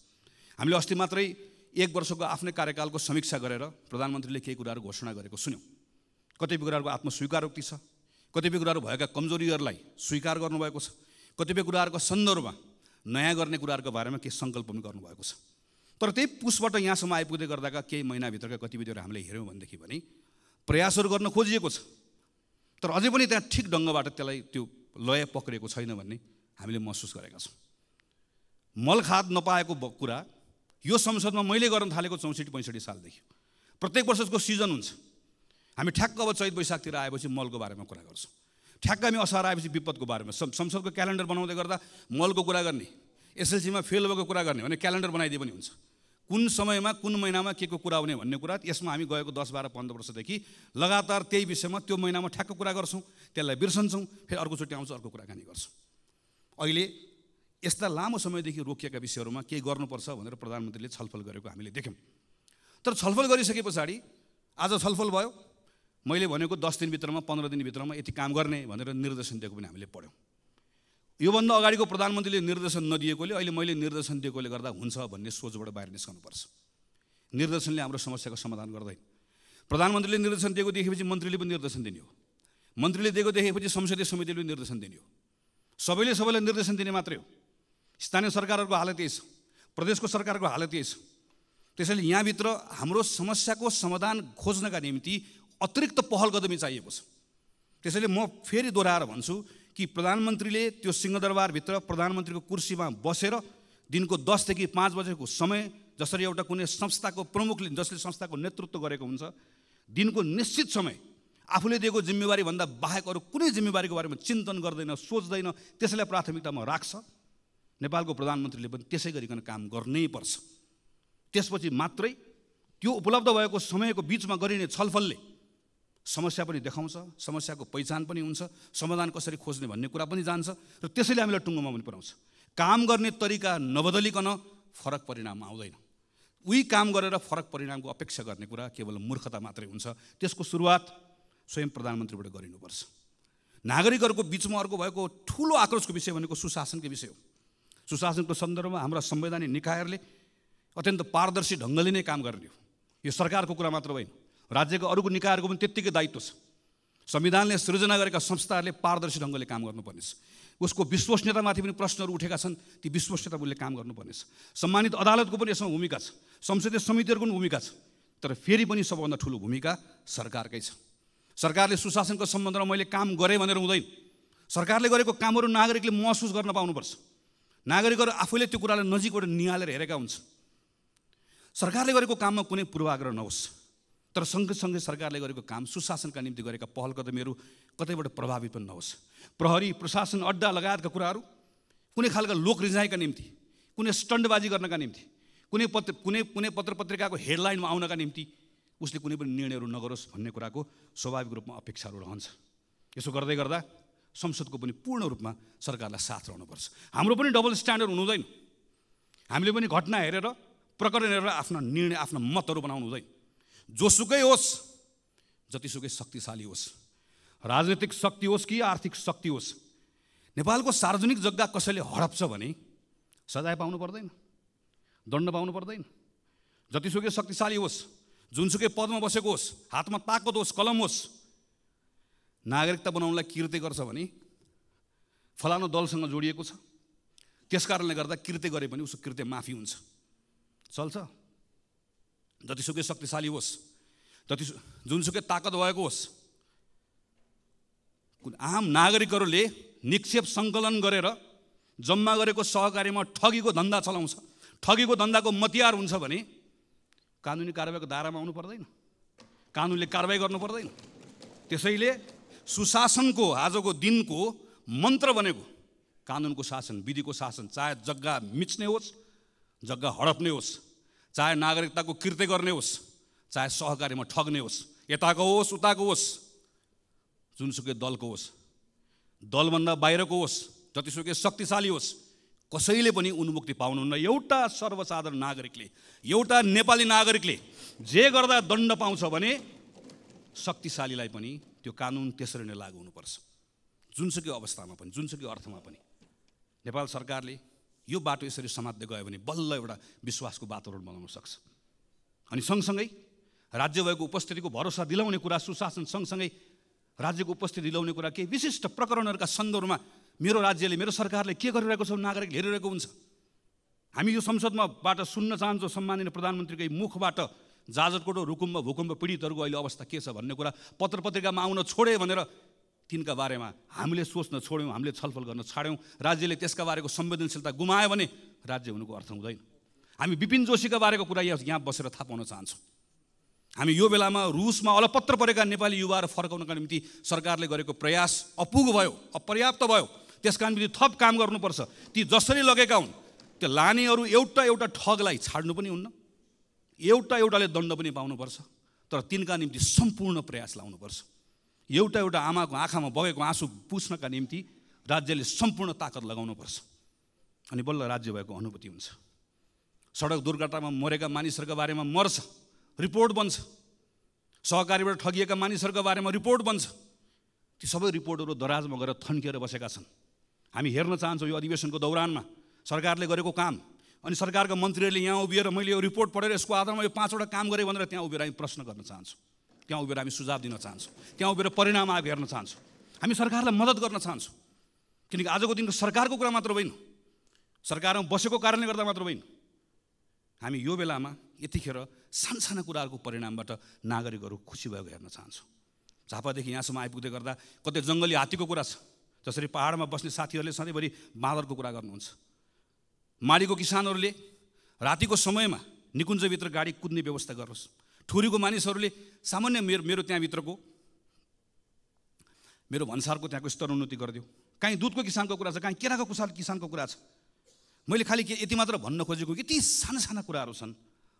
हामीले अस्ति मात्रै 1 वर्षको आफ्नै कार्यकालको समीक्षा गरेर प्रधानमन्त्रीले केही कुराहरू घोषणा गरेको सुन्यौँ। कतिपय कुराहरूको आत्मस्वीकारोक्ति छ, कतिपय कुराहरू भएका कमजोरीहरूलाई स्वीकार गर्नुभएको छ, कतिपय कुराहरूको सन्दर्भमा नयाँ गर्ने कुराहरूको बारेमा केही सङ्कल्प पनि गर्नुभएको छ। तर त्यही पुसबाट यहाँसम्म आइपुग्दै गर्दाका केही महिनाभित्रका गतिविधिहरू हामीले हेऱ्यौँ भनेदेखि भने प्रयासहरू गर्न खोजिएको छ, तर अझै पनि त्यहाँ ठिक ढङ्गबाट त्यसलाई त्यो लय पक्रेको छैन भन्ने हामीले महसुस गरेका छौँ। मलखाद नपाएको कुरा यो संसदमा मैले गर्न थालेको 64-65 सालदेखि प्रत्येक वर्षको सिजन हुन्छ। हामी ठ्याक्क अब चैत वैशाखतिर आएपछि मलको बारेमा कुरा गर्छौँ, ठ्याक्क हामी असार आएपछि विपदको बारेमा। संसदको क्यालेन्डर बनाउँदै गर्दा मलको कुरा गर्ने, एसएलसीमा फेल भएको कुरा गर्ने भने क्यालेन्डर बनाइदिए पनि हुन्छ। कुन समयमा कुन महिनामा के को कुरा हुने भन्ने कुरा यसमा हामी गएको 10-12-15 वर्षदेखि लगातार त्यही विषयमा त्यो महिनामा ठ्याक्क कुरा गर्छौँ, त्यसलाई बिर्सन्छौँ, फेरि अर्कोचोटि आउँछ अर्को कुराकानी गर्छौँ। अहिले यस्ता लामो समयदेखि रोकिएका विषयहरूमा केही गर्नुपर्छ भनेर प्रधानमन्त्रीले छलफल गरेको हामीले देख्यौँ। तर छलफल गरिसके पछाडि आज छलफल भयो, मैले भनेको 10 दिनभित्रमा 15 दिनभित्रमा यति काम गर्ने भनेर निर्देशन दिएको पनि हामीले पढ्यौँ। योभन्दा अगाडिको प्रधानमन्त्रीले निर्देशन नदिएकोले अहिले मैले निर्देशन दिएकोले गर्दा हुन्छ भन्ने सोचबाट बाहिर निस्कनुपर्छ। निर्देशनले हाम्रो समस्याको समाधान गर्दैन। प्रधानमन्त्रीले निर्देशन दिएको देखेपछि मन्त्रीले पनि निर्देशन दिने हो, मन्त्रीले दिएको देखेपछि संसदीय समितिले पनि निर्देशन दिने हो। सबैलाई निर्देशन दिने मात्रै हो। स्थानीय सरकारहरूको हालत यही छ, प्रदेशको सरकारको हालत यही छ। त्यसैले यहाँभित्र हाम्रो समस्याको समाधान खोज्नका निम्ति अतिरिक्त पहल कदमी चाहिएको छ। त्यसैले म फेरि दोहोऱ्याएर भन्छु, कि प्रधानमन्त्रीले त्यो सिंहदरबारभित्र प्रधानमन्त्रीको कुर्सीमा बसेर दिनको 10 देखि 5 बजेको समय जसरी एउटा कुनै संस्थाको प्रमुखले जसले संस्थाको नेतृत्व गरेको हुन्छ दिनको निश्चित समय आफूले दिएको जिम्मेवारी भन्दा बाहेक अरू कुनै जिम्मेवारीको बारेमा चिन्तन गर्दैन, सोच्दैन, त्यसैलाई प्राथमिकतामा राख्छ। नेपालको प्रधानमन्त्रीले पनि त्यसै गरिकन काम गर्नै पर्छ। त्यसपछि मात्रै त्यो उपलब्ध भएको समयको बिचमा गरिने छलफलले समस्या पनि देखाउँछ, समस्याको पहिचान पनि हुन्छ, समाधान कसरी खोज्ने भन्ने कुरा पनि जान्छ र त्यसैले हामीलाई टुङ्गोमा पनि पुर्याउँछ। काम गर्ने तरिका नबदलिकन फरक परिणाम आउँदैन। उही काम गरेर फरक परिणामको अपेक्षा गर्ने कुरा केवल मूर्खता मात्रै हुन्छ। त्यसको सुरुवात स्वयं प्रधानमन्त्रीबाट गरिनुपर्छ। नागरिकहरूको बिचमा अर्को भएको ठुलो आक्रोशको विषय भनेको सुशासनको विषय हो। सुशासनको सन्दर्भमा हाम्रा संवैधानिक निकायहरूले अत्यन्त पारदर्शी ढङ्गले नै काम गर्ने हो। यो सरकारको कुरा मात्र होइन, राज्यको अरूको निकायहरूको पनि त्यत्तिकै दायित्व छ। संविधानले सृजना गरेका संस्थाहरूले पारदर्शी ढङ्गले काम गर्नुपर्नेछ। उसको विश्वसनीयतामाथि पनि प्रश्नहरू उठेका छन्, ती विश्वसनीयताले काम गर्नुपर्नेछ। सम्मानित अदालतको पनि यसमा भूमिका छ, संसदीय समितिहरूको पनि भूमिका छ, तर फेरि पनि सबभन्दा ठुलो भूमिका सरकारकै छ। सरकारले सुशासनको सम्बन्धमा मैले काम गरेँ भनेर हुँदैन। सरकारले गरेको कामहरू नागरिकले महसुस गर्न पाउनुपर्छ। नागरिकहरू आफैले त्यो कुरालाई नजिकबाट निहालेर हेरेका हुन्छन्। सरकारले गरेको काममा कुनै पूर्वाग्रह नहोस्, तर सँगसँगै सरकारले गरेको काम सुशासनका निम्ति गरेका पहल कदमीहरू कतैबाट प्रभावित पनि नहोस्। प्रहरी, प्रशासन, अड्डा लगायतका कुराहरू कुनै खालका लोक रिझाइका निम्ति, कुनै स्टन्टबाजी गर्नका निम्ति, कुनै पत्र पत्रिकाको हेडलाइनमा आउनका निम्ति उसले कुनै पनि निर्णयहरू नगरोस् भन्ने कुराको स्वाभाविक रूपमा अपेक्षाहरू रहन्छ। यसो गर्दै गर्दा संसदको पनि पूर्ण रूपमा सरकारलाई साथ रहनुपर्छ। हाम्रो पनि डबल स्ट्यान्डर्ड हुनु हुँदैन। हामीले पनि घटना हेरेर, प्रकरण हेरेर आफ्ना निर्णय, आफ्ना मतहरू बनाउनु हुँदैन। जोसुकै होस्, जतिसुकै शक्तिशाली होस्, राजनीतिक शक्ति होस् कि आर्थिक शक्ति होस्, नेपालको सार्वजनिक जग्गा कसैले हडप्छ भने सजाय पाउनु पर्दैन, दण्ड पाउनु पर्दैन। जतिसुकै शक्तिशाली होस्, जुनसुकै पदमा बसेको होस्, हातमा ताकत होस्, कलम होस्, नागरिकता बनाउनलाई कृत्य गर्छ भने फलानु दलसँग जोडिएको छ, त्यस कारणले गर्दा कृत्य गरे पनि उसको कृत्य माफी हुन्छ, चल्छ। जतिसुकै शक्तिशाली होस्, जुनसुकै ताकत भएको होस्, आम नागरिकहरूले निक्षेप सङ्कलन गरेर जम्मा गरेको सहकारीमा ठगीको धन्दा चलाउँछ, ठगीको धन्दाको मतियार हुन्छ भने कानुनी कारबाहीको दायरामा आउनु पर्दैन, कानुनले कारबाही गर्नु पर्दैन। त्यसैले सुशासनको आजको दिनको मन्त्र बनेको कानुनको शासन, विधिको शासन, चाहे जग्गा मिच्ने होस्, जग्गा हडप्ने होस्, चाहे नागरिकताको कृत्य गर्ने होस्, चाहे सहकारीमा ठग्ने होस्, यताको होस् उताको होस्, जुनसुकै दलको होस्, दलभन्दा बाहिरको होस्, जतिसुकै शक्तिशाली होस्, कसैले पनि उन्मुक्ति पाउनुहुन्न। एउटा सर्वसाधारण नागरिकले, एउटा नेपाली नागरिकले जे गर्दा दण्ड पाउँछ भने शक्तिशालीलाई पनि त्यो कानुन त्यसरी नै लागू हुनुपर्छ। जुनसुकै अवस्थामा पनि, जुनसुकै अर्थमा पनि नेपाल सरकारले यो बाटो यसरी समात्दै गयो भने बल्ल एउटा विश्वासको वातावरण बनाउन सक्छ। अनि सँगसँगै राज्य भएको उपस्थितिको भरोसा दिलाउने कुरा, सुशासन सँगसँगै राज्यको उपस्थिति दिलाउने कुरा, केही विशिष्ट प्रकरणहरूका सन्दर्भमा मेरो राज्यले, मेरो सरकारले के गरिरहेको छ नागरिकले हेरिरहेको हुन्छ। हामी यो संसदमाबाट सुन्न चाहन्छौँ सम्माननीय प्रधानमन्त्रीकै मुखबाट जाजरकोट रुकुममा भूकम्प पीडितहरूको अहिले अवस्था के छ भन्ने कुरा पत्र पत्रिकामा आउन छोडे भनेर तिनका बारेमा हामीले सोच्न छोड्यौँ, हामीले छलफल गर्न छाड्यौँ, राज्यले त्यसका बारेको संवेदनशीलता गुमायो भने राज्य हुनुको अर्थ हुँदैन। हामी विपिन जोशीका बारेको कुरा यहाँ बसेर थाहा पाउन चाहन्छौँ। हामी यो बेलामा रुसमा अलपत्र परेका नेपाली युवाहरू फर्काउनका निम्ति सरकारले गरेको प्रयास अपुग भयो, अपर्याप्त भयो। त्यसका निम्ति थप काम गर्नुपर्छ। ती जसरी लगेका हुन् त्यो लानेहरू एउटा एउटा ठगलाई छाड्नु पनि हुन्न, एउटा एउटाले दण्ड पनि पाउनुपर्छ, तर तिनका निम्ति सम्पूर्ण प्रयास लाउनुपर्छ। एउटा एउटा आमाको आँखामा बगेको आँसु पुछ्नका निम्ति राज्यले सम्पूर्ण ताकत लगाउनुपर्छ, अनि बल्ल राज्य भएको अनुभूति हुन्छ। सडक दुर्घटनामा मरेका मानिसहरूका बारेमा मर्छ, रिपोर्ट बन्छ, सहकारीबाट ठगिएका मानिसहरूका बारेमा रिपोर्ट बन्छ। ती सबै रिपोर्टहरू दराजमा गएर थन्किएर बसेका छन्। हामी हेर्न चाहन्छौँ यो अधिवेशनको दौरानमा सरकारले गरेको काम, अनि सरकारका मन्त्रीहरूले यहाँ उभिएर मैले यो रिपोर्ट पढेर यसको आधारमा यो 5वटा काम गरेँ भनेर त्यहाँ उभिएर हामी प्रश्न गर्न चाहन्छौँ, त्यहाँ उभिएर हामी सुझाव दिन चाहन्छौँ, त्यहाँ उभिएर परिणाम आएको हेर्न चाहन्छौँ। हामी सरकारलाई मद्दत गर्न चाहन्छौँ, किनकि आजको दिनको सरकारको कुरा मात्र होइन, सरकारमा बसेको कारणले गर्दा मात्र होइन। हामी यो बेलामा यतिखेर सानसाना कुराहरूको परिणामबाट नागरिकहरू खुसी भएको हेर्न चाहन्छौँ। झापादेखि यहाँसम्म आइपुग्दै गर्दा कतै जङ्गली हात्तीको कुरा छ, जसरी पहाडमा बस्ने साथीहरूले सधैँभरि बाँदरको कुरा गर्नुहुन्छ, माडीको किसानहरूले रातिको समयमा निकुञ्जभित्र गाडी कुद्ने व्यवस्था गर्नुहोस्, ठुरीको मानिसहरूले सामान्य मेरो त्यहाँभित्रको मेरो भन्सारको त्यहाँको स्तरोन्नति गरिदियो। कहीँ दुधको किसानको कुरा छ, कहीँ केराको किसानको कुरा छ। मैले खालि यति मात्र भन्न खोजेको, यति साना साना कुराहरू छन्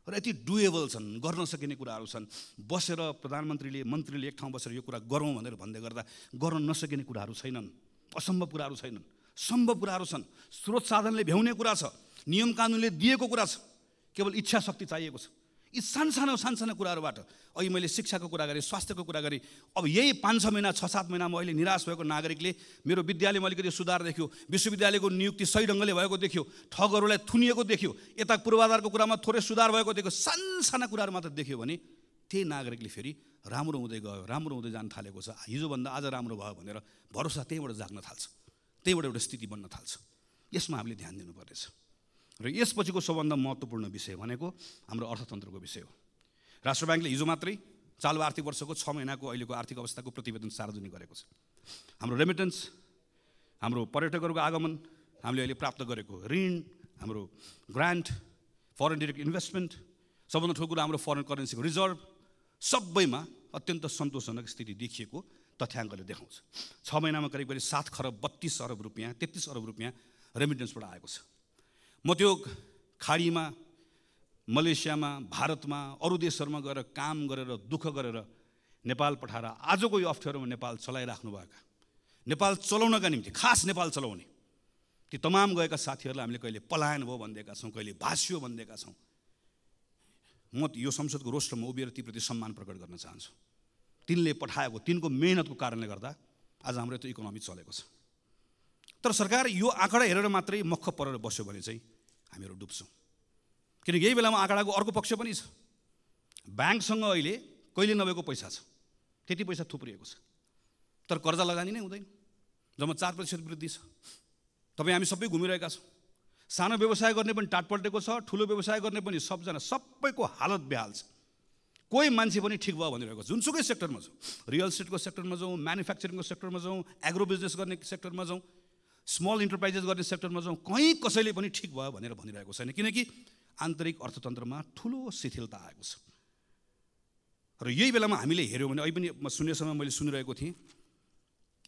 र यति डुएबल छन्, गर्न सकिने कुराहरू छन्। बसेर प्रधानमन्त्रीले मन्त्रीले एक ठाउँ बसेर यो कुरा गरौँ भनेर भन्दै गर्दा गर्न नसकिने कुराहरू छैनन्, असम्भव कुराहरू छैनन्, सम्भव कुराहरू छन्। स्रोत साधनले भ्याउने कुरा छ, नियम कानुनले दिएको कुरा छ, केवल इच्छा शक्ति चाहिएको छ। यी सानसानो कुराहरूबाट अहिले मैले शिक्षाको कुरा गरेँ, स्वास्थ्यको कुरा गरेँ। अब यही 5-6 महिना 6-7 महिनामा अहिले निराश भएको नागरिकले मेरो विद्यालयमा अलिकति सुधार देख्यो, विश्वविद्यालयको नियुक्ति सही ढङ्गले भएको देख्यो, ठगहरूलाई थुनिएको देख्यो, यता पूर्वाधारको कुरामा थोरै सुधार भएको देख्यो, साना कुराहरू मात्र देख्यो भने त्यही नागरिकले फेरि राम्रो हुँदै गयो, राम्रो हुँदै जान थालेको छ, हिजोभन्दा आज राम्रो भयो भनेर भरोसा त्यहीँबाट जाग्न थाल्छ, त्यहीँबाट एउटा स्थिति बन्न थाल्छ। यसमा हामीले ध्यान दिनुपर्नेछ। र यसपछिको सबभन्दा महत्त्वपूर्ण विषय भनेको हाम्रो अर्थतन्त्रको विषय हो। राष्ट्र ब्याङ्कले हिजो मात्रै चालु आर्थिक वर्षको 6 महिनाको अहिलेको आर्थिक अवस्थाको प्रतिवेदन सार्वजनिक गरेको छ। हाम्रो रेमिटेन्स, हाम्रो पर्यटकहरूको आगमन, हामीले अहिले प्राप्त गरेको ऋण, हाम्रो ग्रान्ट, फरेन डिरेक्ट इन्भेस्टमेन्ट, सबभन्दा ठुलो कुरा हाम्रो फरेन करेन्सीको रिजर्भ, सबैमा अत्यन्त सन्तोषजनक स्थिति देखिएको तथ्याङ्कले देखाउँछ। 6 महिनामा करिब 7 खरब 32 अरब रुपियाँ, 33 अरब रुपियाँ रेमिटेन्सबाट आएको छ। म त्यो खाडीमा, मलेसियामा, भारतमा, अरू देशहरूमा गएर काम गरेर दुःख गरेर नेपाल पठाएर आजको यो अप्ठ्यारोमा नेपाल चलाइराख्नुभएका, नेपाल चलाउनका निम्ति खास नेपाल चलाउने ती तमाम गएका साथीहरूलाई हामीले कहिले पलायन भयो भनिदिएका छौँ, कहिले भाष्यो भनिदिएका छौँ। म यो संसदको रोस्टरमा उभिएर तीप्रति सम्मान प्रकट गर्न चाहन्छु। तिनले पठाएको, तिनको मेहनतको कारणले गर्दा आज हाम्रो त्यो इकोनोमी चलेको छ। तर सरकार यो आँकडा हेरेर मात्रै मक्ख परेर बस्यो भने चाहिँ हामीहरू डुब्छौँ। किनकि यही बेलामा आँकडाको अर्को पक्ष पनि छ। ब्याङ्कसँग अहिले कहिले नभएको पैसा छ, त्यति पैसा थुप्रिएको छ, तर कर्जा लगानी नै हुँदैन। जम्मा 4% वृद्धि छ। तपाईँ हामी सबै घुमिरहेका छौँ। सानो व्यवसाय गर्ने पनि टाट पल्टेको छ, ठुलो व्यवसाय गर्ने पनि सबैको हालत बेहाल छ। कोही मान्छे पनि ठिक भयो भनिरहेको छ। जुनसुकै सेक्टरमा जाउँ, रियल इस्टेटको सेक्टरमा जाउँ, म्यानुफ्याक्चरिङको सेक्टरमा जाउँ, एग्रो बिजनेस गर्ने सेक्टरमा जाउँ, स्मल इन्टरप्राइजेस गर्ने सेक्टरमा जाउँ, कहीँ कसैले पनि ठिक भयो भनेर भनिरहेको छैन। किनकि आन्तरिक अर्थतन्त्रमा ठुलो शिथिलता आएको छ। र यही बेलामा हामीले हेऱ्यौँ भने, अहिले पनि सुन्ने समय मैले सुनिरहेको थिएँ,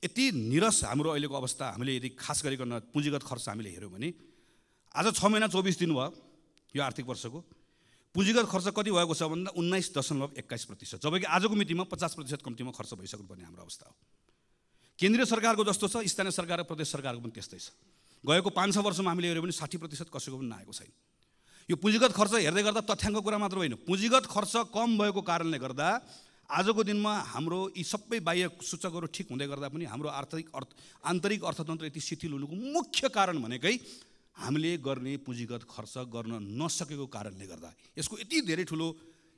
यति निरस हाम्रो अहिलेको अवस्था। हामीले यदि खास गरिकन पुँजीगत खर्च हामीले हेऱ्यौँ भने आज 6 महिना 24 दिन भयो यो आर्थिक वर्षको, पुँजीगत खर्च कति भएको छ भन्दा 19.21%, जबकि आजको मितिमा 50% कम्तीमा खर्च भइसक्नुपर्ने हाम्रो अवस्था हो। केन्द्रीय सरकारको जस्तो छ, स्थानीय सरकार र प्रदेश सरकारको पनि त्यस्तै छ। गएको 5-6 वर्षमा हामीले हेऱ्यौँ भने 60% कसैको पनि नआएको छैन। यो पुँजीगत खर्च हेर्दै गर्दा तथ्याङ्कको कुरा मात्र होइन, पुँजीगत खर्च कम भएको कारणले गर्दा आजको दिनमा हाम्रो यी सबै बाह्य सूचकहरू ठिक हुँदै गर्दा पनि हाम्रो आन्तरिक अर्थतन्त्र यति शिथिल हुनुको मुख्य कारण भनेकै हामीले गर्ने पुँजीगत खर्च गर्न नसकेको कारणले गर्दा। यसको यति धेरै ठुलो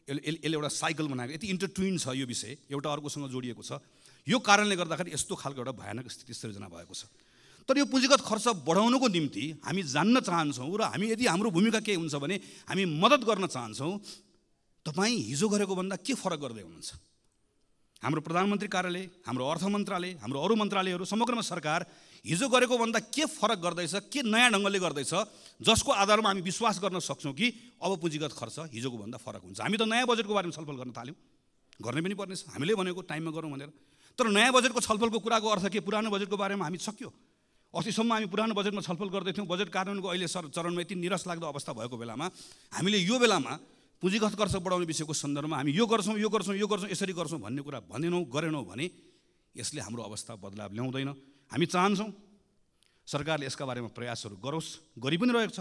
यसले एउटा साइकल बनाएको, यति इन्टरट्विन छ यो विषय, एउटा अर्कोसँग जोडिएको छ। यो कारणले गर्दाखेरि यस्तो खालको एउटा भयानक स्थिति सृजना भएको छ। तर यो पुँजीगत खर्च बढाउनुको निम्ति हामी जान्न चाहन्छौँ र हामी यदि हाम्रो भूमिका के हुन्छ भने हामी मद्दत गर्न चाहन्छौँ। तपाईँ हिजो गरेको भन्दा के फरक गर्दै हुनुहुन्छ? हाम्रो प्रधानमन्त्री कार्यालय, हाम्रो अर्थ मन्त्रालय, हाम्रो अरू मन्त्रालयहरू, समग्रमा सरकार हिजो गरेको भन्दा के फरक गर्दैछ, के नयाँ ढङ्गले गर्दैछ, जसको आधारमा हामी विश्वास गर्न सक्छौँ कि अब पुँजीगत खर्च हिजोको भन्दा फरक हुन्छ। हामी त नयाँ बजेटको बारेमा छलफल गर्न थाल्यौँ, गर्ने पनि पर्नेछ, हामीले भनेको टाइममा गरौँ भनेर। तर नयाँ बजेटको छलफलको कुराको अर्थ के? पुरानो बजेटको बारेमा हामी सक्यो। अस्तिसम्म हामी पुरानो बजेटमा छलफल गर्दैथ्यौँ। बजेट कार्यान्वयनको अहिले चरणमा यति निराश लाग्दो अवस्था भएको बेलामा हामीले यो बेलामा पुँजीगत खर्च बढाउने विषयको सन्दर्भमा हामी यो गर्छौँ, यसरी गर्छौँ भन्ने कुरा गरेनौँ भने यसले हाम्रो अवस्था बदलाव ल्याउँदैन। हामी चाहन्छौँ सरकारले यसका बारेमा प्रयासहरू गरोस्, गरि पनि रहेको छ।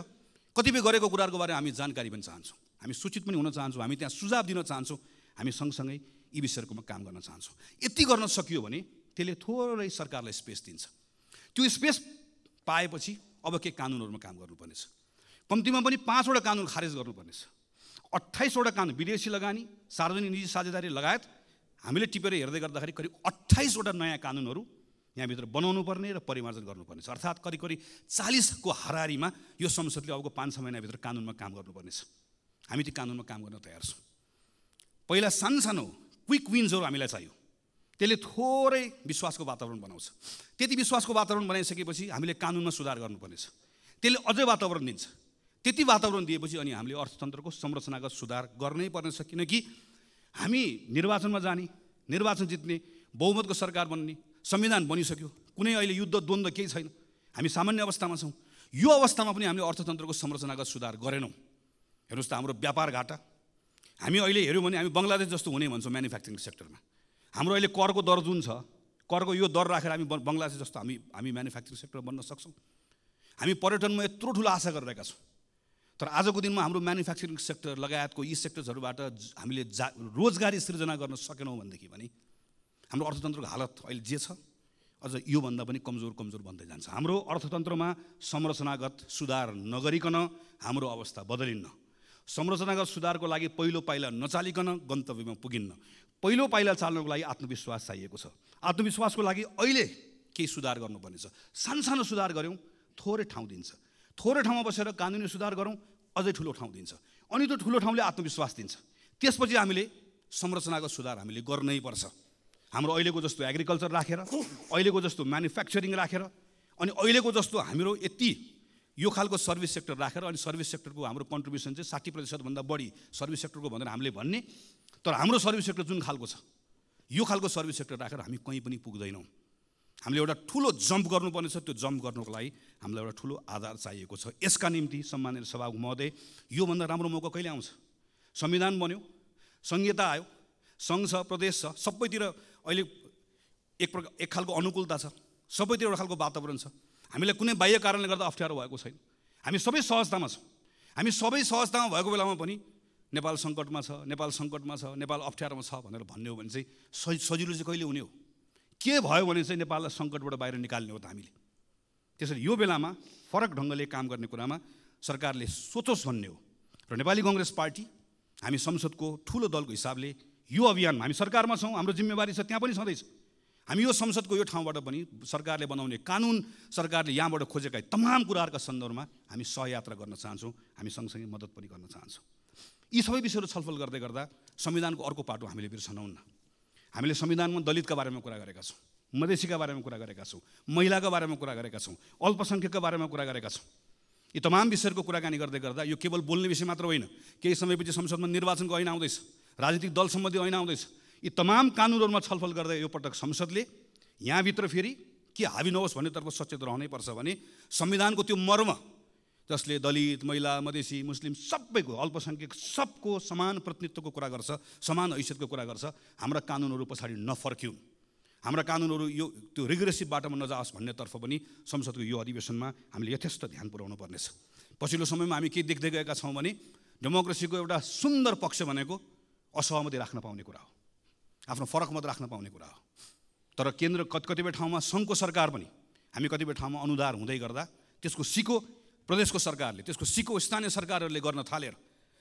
कतिपय गरेको कुराहरूको बारेमा हामी जानकारी पनि चाहन्छौँ, हामी सूचित पनि हुन चाहन्छौँ, हामी त्यहाँ सुझाव दिन चाहन्छौँ, हामी सँगसँगै यी विषयहरूमा काम गर्न चाहन्छौँ। यति गर्न सकियो भने त्यसले थोरै सरकारलाई स्पेस दिन्छ। त्यो स्पेस पाएपछि अब के कानुनहरूमा काम गर्नुपर्नेछ। कम्तीमा पनि 5वटा कानुन खारेज गर्नुपर्नेछ। 28वटा कानुन, विदेशी लगानी, सार्वजनिक निजी साझेदारी लगायत हामीले टिपेर हेर्दै गर्दाखेरि करिब 28वटा नयाँ कानुनहरू यहाँभित्र बनाउनु पर्ने र परिमार्जन गर्नुपर्नेछ। अर्थात् करिब 40को हाराहारीमा यो संसदले अबको 5-6 महिनाभित्र कानुनमा काम गर्नुपर्नेछ। हामी ती कानुनमा काम गर्न तयार छौँ। पहिला सानो क्विक विन्सहरू हामीलाई चाहियो। त्यसले थोरै विश्वासको वातावरण बनाउँछ। त्यति विश्वासको वातावरण बनाइसकेपछि हामीले कानुनमा सुधार गर्नुपर्नेछ। त्यसले अझै वातावरण दिन्छ। त्यति वातावरण दिएपछि अनि हामीले अर्थतन्त्रको संरचनागत सुधार गर्नै पर्नेछ। किनकि हामी निर्वाचनमा जाने, निर्वाचन जित्ने, बहुमतको सरकार बन्ने, संविधान बनिसक्यो, कुनै अहिले युद्ध द्वन्द्व केही छैन, हामी सामान्य अवस्थामा छौँ। यो अवस्थामा पनि हामीले अर्थतन्त्रको संरचनागत सुधार गरेनौँ। हेर्नुहोस् त हाम्रो व्यापार घाटा, हामी अहिले हेऱ्यौँ भने हामी बङ्गलादेश जस्तो हुने भन्छौँ म्यानुफ्याक्चरिङ सेक्टरमा। हाम्रो अहिले करको दर जुन छ, करको यो दर राखेर हामी बङ्गलादेश जस्तो हामी म्यानुफ्याक्चरिङ सेक्टर बन्न सक्छौँ। हामी पर्यटनमा यत्रो ठुलो आशा गरिरहेका छौँ। तर आजको दिनमा हाम्रो म्यानुफ्याक्चरिङ सेक्टर लगायतको यी सेक्टर्सहरूबाट हामीले रोजगारी सृजना गर्न सकेनौँ भनेदेखि भने हाम्रो अर्थतन्त्रको हालत अहिले जे छ अझ योभन्दा पनि कमजोर बन्दै जान्छ। हाम्रो अर्थतन्त्रमा संरचनागत सुधार नगरिकन हाम्रो अवस्था बदलिन्न। संरचनागत सुधारको लागि पहिलो पाइला नचालिकन गन्तव्यमा पुगिन्न। पहिलो पाइला चाल्नको लागि आत्मविश्वास चाहिएको छ। आत्मविश्वासको लागि अहिले केही सुधार गर्नुपर्नेछ। सानो सुधार गऱ्यौँ थोरै ठाउँ दिन्छ। थोरै ठाउँमा बसेर कानुनी सुधार गरौँ अझै ठुलो ठाउँ दिन्छ। अनि त्यो ठुलो ठाउँले आत्मविश्वास दिन्छ। त्यसपछि हामीले संरचनागत सुधार हामीले गर्नै पर्छ। हाम्रो अहिलेको जस्तो एग्रिकल्चर राखेर, अहिलेको जस्तो म्यानुफ्याक्चरिङ राखेर, अनि अहिलेको जस्तो हाम्रो यति यो खालको सर्भिस सेक्टर राखेर, अनि सर्भिस सेक्टरको हाम्रो कन्ट्रिब्युसन चाहिँ 60% बढी सर्भिस सेक्टरको भनेर हामीले भन्ने, तर हाम्रो सर्भिस सेक्टर जुन खालको छ यो खालको सर्भिस सेक्टर राखेर हामी कहीँ पनि पुग्दैनौँ। हामीले एउटा ठुलो जम्प गर्नुपर्ने छ। त्यो जम्प गर्नुको लागि हामीलाई एउटा ठुलो आधार चाहिएको छ। यसका निम्ति सम्माननीय सभामुख महोदय, योभन्दा राम्रो मौका कहिले आउँछ? संविधान बन्यो, संहिता आयो, सङ्घ छ, प्रदेश छ, सबैतिर अहिले एक खालको अनुकूलता छ, सबैतिर एउटा खालको वातावरण छ। हामीलाई कुनै बाह्य कारणले गर्दा अप्ठ्यारो भएको छैन। हामी सबै सहजतामा छौँ। हामी सबै सहजतामा भएको बेलामा पनि नेपाल सङ्कटमा छ, नेपाल सङ्कटमा छ, नेपाल अप्ठ्यारोमा छ भनेर भन्ने हो भने चाहिँ सजिलो चाहिँ कहिले हुने हो? के भयो भने चाहिँ नेपाललाई सङ्कटबाट बाहिर निकाल्ने हो त हामीले। त्यसैले यो बेलामा फरक ढङ्गले काम गर्ने कुरामा सरकारले सोचोस् भन्ने हो। र नेपाली कङ्ग्रेस पार्टी हामी संसदको ठुलो दलको हिसाबले यो अभियानमा हामी सरकारमा छौँ, हाम्रो जिम्मेवारी छ, त्यहाँ पनि छँदैछ। हामी यो संसदको यो ठाउँबाट पनि सरकारले बनाउने कानुन, सरकारले यहाँबाट खोजेका तमाम कुराहरूका सन्दर्भमा हामी सहयात्रा गर्न चाहन्छौँ। हामी सँगसँगै मद्दत पनि गर्न चाहन्छौँ। यी सबै विषयहरू छलफल गर्दै गर्दा संविधानको अर्को पाटो हामीले बिर्सनौँ न। हामीले संविधानमा दलितका बारेमा कुरा गरेका छौँ, मधेसीका बारेमा कुरा गरेका छौँ, महिलाका बारेमा कुरा गरेका छौँ, अल्पसङ्ख्यकका बारेमा कुरा गरेका छौँ। यी तमाम विषयहरूको कुराकानी गर्दै गर्दा यो केवल बोल्ने विषय मात्र होइन। केही समयपछि संसदमा निर्वाचनको ऐन आउँदैछ, राजनीतिक दल सम्बन्धी ऐन आउँदैछ। यी तमाम कानुनहरूमा छलफल गर्दै यो पटक संसदले यहाँभित्र फेरि के हाबी नहोस् भन्नेतर्फ सचेत रहनै पर्छ भने संविधानको त्यो मर्म जसले दलित, महिला, मधेसी, मुस्लिम सबैको, अल्पसङ्ख्यक सबको समान प्रतिनिधित्वको कुरा गर्छ, समान हैसियतको कुरा गर्छ, हाम्रा कानुनहरू पछाडि नफर्किउन्, हाम्रा कानुनहरू यो त्यो रिग्रेसिभ बाटोमा नजाओस् भन्नेतर्फ पनि संसदको यो अधिवेशनमा हामीले यथेष्ट ध्यान पुर्याउनु पर्नेछ। पछिल्लो समयमा हामी के देख्दै गएका छौँ भने डेमोक्रेसीको एउटा सुन्दर पक्ष भनेको असहमति राख्न पाउने कुरा हो, आफ्नो फरक मत राख्न पाउने कुरा हो। तर केन्द्र कतिपय ठाउँमा सङ्घको सरकार पनि हामी कतिपय ठाउँमा अनुदार हुँदै गर्दा त्यसको सिको प्रदेशको सरकारले, त्यसको सिको स्थानीय सरकारहरूले गर्न थालेर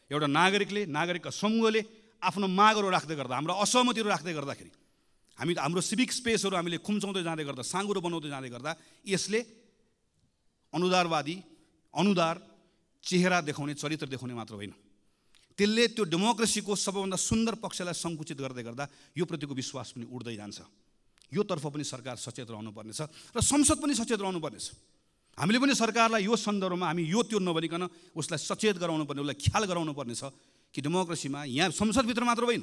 एउटा नागरिकका समूहले आफ्नो मागहरू राख्दै गर्दा, हाम्रो असहमतिहरू राख्दै गर्दाखेरि हाम्रो सिभिक स्पेसहरू हामीले खुम्चाउँदै जाँदै गर्दा, साँगुरो बनाउँदै जाँदै गर्दा यसले अनुदार चेहरा देखाउने, चरित्र देखाउने मात्र होइन, त्यसले त्यो डेमोक्रेसीको सबैभन्दा सुन्दर पक्षलाई सङ्कुचित गर्दै गर्दा यो प्रतिको विश्वास पनि उड्दै जान्छ। यो तर्फ पनि सरकार सचेत रहनुपर्नेछ र संसद पनि सचेत रहनुपर्नेछ। हामीले पनि सरकारलाई यो सन्दर्भमा हामी यो त्यो नभनिकन उसलाई सचेत गराउनु पर्ने, उसलाई ख्याल गराउनु पर्नेछ कि डेमोक्रेसीमा यहाँ संसदभित्र मात्र होइन,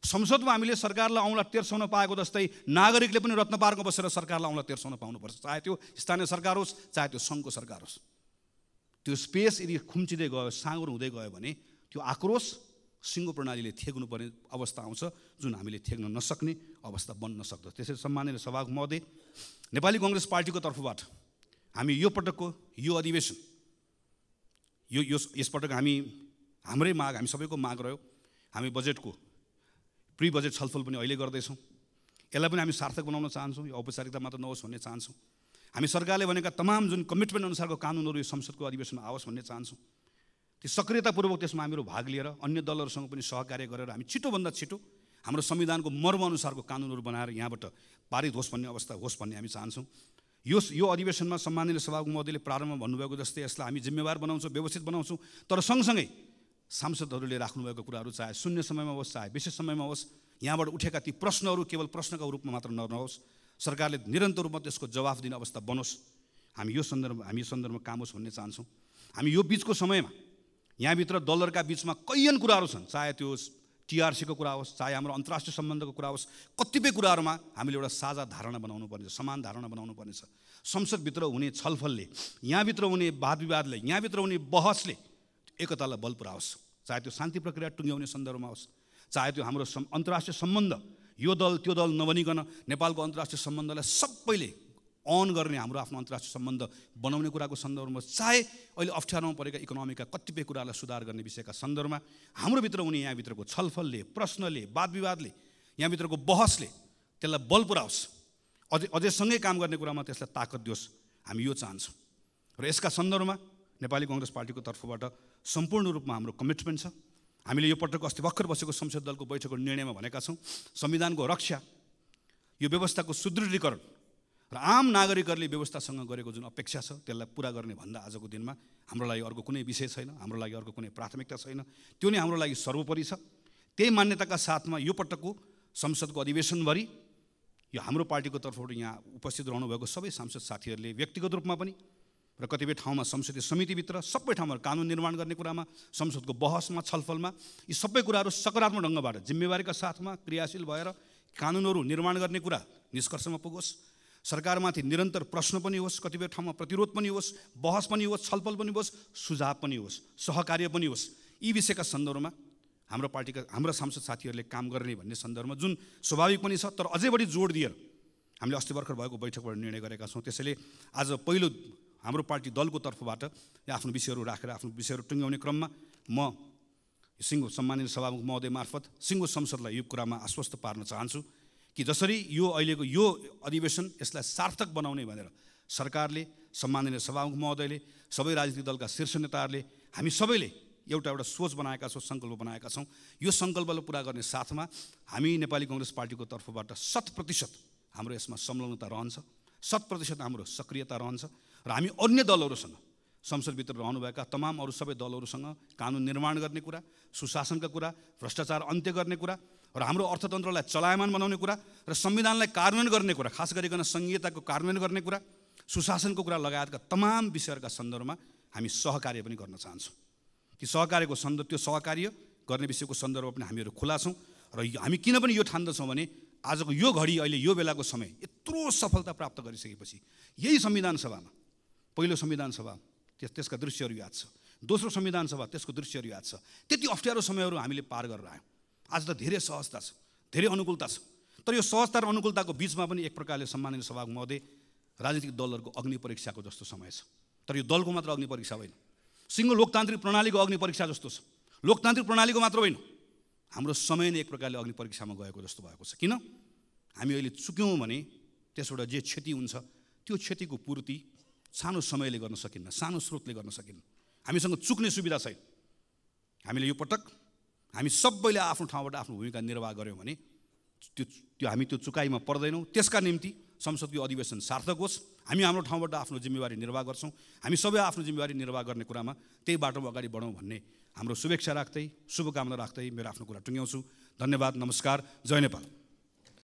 संसदमा हामीले सरकारलाई औँला तेर्साउन पाएको जस्तै नागरिकले पनि रत्न पार्कमा बसेर सरकारलाई औँला तेर्साउन पाउनुपर्छ, चाहे त्यो स्थानीय सरकार होस्, चाहे त्यो सङ्घको सरकार होस्। त्यो स्पेस यदि खुम्चिँदै गयो, साँगुरो हुँदै गयो भने त्यो आक्रोश सिङ्गो प्रणालीले थेग्नुपर्ने अवस्था आउँछ, जुन हामीले थेग्न नसक्ने अवस्था बन्न सक्दछ। त्यसैले सम्माननीय सभामुख महोदय, नेपाली कङ्ग्रेस पार्टीको तर्फबाट हामी यो पटकको यो अधिवेशन यसपटक हाम्रै माग, हामी सबैको माग रह्यो। हामी बजेटको प्री बजेट छलफल पनि अहिले गर्दैछौँ। यसलाई पनि हामी सार्थक बनाउन चाहन्छौँ, यो औपचारिकता मात्र नहोस् भन्ने चाहन्छौँ। हामी सरकारले भनेका तमाम जुन कमिटमेन्ट अनुसारको कानुनहरू यो संसदको अधिवेशनमा आओस् भन्ने चाहन्छौँ। त्यो सक्रियतापूर्वक त्यसमा हामीहरू भाग लिएर अन्य दलहरूसँग पनि सहकार्य गरेर हामी छिटोभन्दा छिटो हाम्रो संविधानको मर्म अनुसारको कानुनहरू बनाएर यहाँबाट पारित होस् भन्ने अवस्था होस् भन्ने हामी चाहन्छौँ। यो अधिवेशनमा सम्माननीय सभामुख महोदयले प्रारम्भमा भन्नुभएको जस्तै यसलाई हामी जिम्मेवार बनाउँछौँ, व्यवस्थित बनाउँछौँ, तर सँगसँगै सांसदहरूले राख्नुभएको कुराहरू चाहे शून्य समयमा होस् चाहे विशेष समयमा होस्, यहाँबाट उठेका ती प्रश्नहरू केवल प्रश्नका रूपमा मात्र नरहोस्, सरकारले निरन्तर रूपमा त्यसको जवाफ दिने अवस्था बनोस्। हामी यो सन्दर्भमा काम होस् भन्ने चाहन्छौँ। हामी यो बिचको समयमा यहाँभित्र दलहरूका बिचमा कैयन कुराहरू छन्, चाहे त्यो टिआरसीको कुरा होस्, चाहे हाम्रो अन्तर्राष्ट्रिय सम्बन्धको कुरा होस्, कतिपय कुराहरूमा हामीले एउटा साझा धारणा बनाउनु पर्नेछ, समान धारणा बनाउनु पर्नेछ। संसदभित्र हुने छलफलले, यहाँभित्र हुने वाद विवादले, यहाँभित्र हुने बहसले एकतालाई बल पुर्याओस्। चाहे त्यो शान्ति प्रक्रिया टुङ्ग्याउने सन्दर्भमा होस्, चाहे त्यो हाम्रो अन्तर्राष्ट्रिय सम्बन्ध, यो दल त्यो दल नबनिकन नेपालको अन्तर्राष्ट्रिय सम्बन्धलाई सबैले अन गर्ने हाम्रो आफ्नो अन्तर्राष्ट्रिय सम्बन्ध बनाउने कुराको सन्दर्भमा, चाहे अहिले अप्ठ्यारोमा परेका इकोनोमीका कतिपय कुरालाई सुधार गर्ने विषयका सन्दर्भमा हाम्रोभित्र हुने यहाँभित्रको छलफलले, प्रश्नले, वाद विवादले, यहाँभित्रको बहसले त्यसलाई बल पुर्याओस्। अझै सँगै काम गर्ने कुरामा त्यसलाई ताकत दियोस्। हामी यो चाहन्छौँ र यसका सन्दर्भमा नेपाली कांग्रेस पार्टीको तर्फबाट सम्पूर्ण रूपमा हाम्रो कमिटमेन्ट छ। हामीले यो पटक अस्ति भर्खर बसेको संसद दलको बैठकको निर्णयमा भनेका छौँ, संविधानको रक्षा, यो व्यवस्थाको सुदृढीकरण र आम नागरिकहरूले व्यवस्थासँग गरेको जुन अपेक्षा छ त्यसलाई पुरा गर्ने भन्दा आजको दिनमा हाम्रो लागि अर्को कुनै विषय छैन, हाम्रो लागि अर्को कुनै प्राथमिकता छैन। त्यो नै हाम्रो लागि सर्वोपरि छ। त्यही मान्यताका साथमा यो पटकको संसदको अधिवेशनभरि यो हाम्रो पार्टीको तर्फबाट यहाँ उपस्थित रहनुभएको सबै सांसद साथीहरूले व्यक्तिगत रूपमा पनि र कतिपय ठाउँमा संसदीय समितिभित्र सबै ठाउँमा कानुन निर्माण गर्ने कुरामा, संसदको बहसमा, छलफलमा यी सबै कुराहरू सकारात्मक ढङ्गबाट जिम्मेवारीका साथमा क्रियाशील भएर कानुनहरू निर्माण गर्ने कुरा निष्कर्षमा पुगोस्। सरकारमाथि निरन्तर प्रश्न पनि होस्, कतिपय ठाउँमा प्रतिरोध पनि होस्, बहस पनि होस्, छलफल पनि होस्, सुझाव पनि होस्, सहकार्य पनि होस्। यी विषयका सन्दर्भमा हाम्रा सांसद साथीहरूले काम गर्ने भन्ने सन्दर्भमा जुन स्वाभाविक पनि छ, तर अझै बढी जोड दिएर हामीले अस्ति भर्खर भएको बैठकबाट निर्णय गरेका छौँ। त्यसैले आज पहिलो हाम्रो पार्टी दलको तर्फबाट आफ्नो विषयहरू राखेर आफ्नो विषयहरू टुङ्ग्याउने क्रममा म सिङ्गो सम्मानित सभामुख महोदय मार्फत सिङ्गो संसदलाई यो कुरामा आश्वस्त पार्न चाहन्छु कि जसरी यो अहिलेको यो अधिवेशन यसलाई सार्थक बनाउने भनेर सरकारले, सम्माननीय सभामुख महोदयले, सबै राजनीतिक दलका शीर्ष नेताहरूले, हामी सबैले एउटा सोच बनाएका छौँ, सङ्कल्प बनाएका छौँ। यो सङ्कल्पलाई पुरा गर्ने साथमा हामी नेपाली कांग्रेस पार्टीको तर्फबाट 100% हाम्रो यसमा संलग्नता रहन्छ, 100% हाम्रो सक्रियता रहन्छ र हामी अन्य दलहरूसँग, संसदभित्र रहनुभएका तमाम अरू सबै दलहरूसँग कानुन निर्माण गर्ने कुरा, सुशासनका कुरा, भ्रष्टाचार अन्त्य गर्ने कुरा र हाम्रो अर्थतन्त्रलाई चलायमान बनाउने कुरा र संविधानलाई कार्यान्वयन गर्ने कुरा, खास गरिकन संघीयताको कार्यान्वयन गर्ने कुरा, सुशासनको कुरा लगायतका तमाम विषयहरूका सन्दर्भमा हामी सहकार्य पनि गर्न चाहन्छौँ। ती सहकार्यको त्यो सहकार्य गर्ने विषयको सन्दर्भमा पनि हामीहरू खुला छौँ र हामी किन पनि यो ठान्दछौँ भने आजको यो घडी, अहिले यो बेलाको समय यत्रो सफलता प्राप्त गरिसकेपछि यही संविधान सभामा, पहिलो संविधान सभा त्यसका दृश्यहरू याद छ, दोस्रो संविधान सभा त्यसको दृश्यहरू याद छ, त्यति अप्ठ्यारो समयहरू हामीले पार गरेर आयौँ। आज त धेरै सहजता छ, धेरै अनुकूलता छ, तर यो सहजता र अनुकूलताको बिचमा पनि एक प्रकारले सम्मानित सभामुख महोदय राजनीतिक दलहरूको अग्नि परीक्षाको जस्तो समय छ। तर यो दलको मात्र अग्नि परीक्षा होइन, सिङ्गो लोकतान्त्रिक प्रणालीको अग्नि परीक्षा जस्तो छ। लोकतान्त्रिक प्रणालीको मात्र होइन, हाम्रो समय नै एक प्रकारले अग्नि परीक्षामा गएको जस्तो भएको छ। किन? हामी अहिले चुक्यौँ भने त्यसबाट जे क्षति हुन्छ त्यो क्षतिको पूर्ति सानो समयले गर्न सकिन्न, सानो स्रोतले गर्न सकिन्न। हामीसँग चुक्ने सुविधा छैन। हामीले यो पटक हामी सबैले आफ्नो ठाउँबाट आफ्नो भूमिका निर्वाह गऱ्यौँ भने हामी त्यो चुकाइमा पर्दैनौँ। त्यसका निम्ति संसदको अधिवेशन सार्थक होस्, हामी हाम्रो ठाउँबाट आफ्नो जिम्मेवारी निर्वाह गर्छौँ। हामी सबै आफ्नो जिम्मेवारी निर्वाह गर्ने कुरामा त्यही बाटोमा अगाडि बढौँ भन्ने हाम्रो शुभेच्छा राख्दै, शुभकामना राख्दै मेरो आफ्नो कुरा टुङ्ग्याउँछु। धन्यवाद, नमस्कार, जय नेपाल।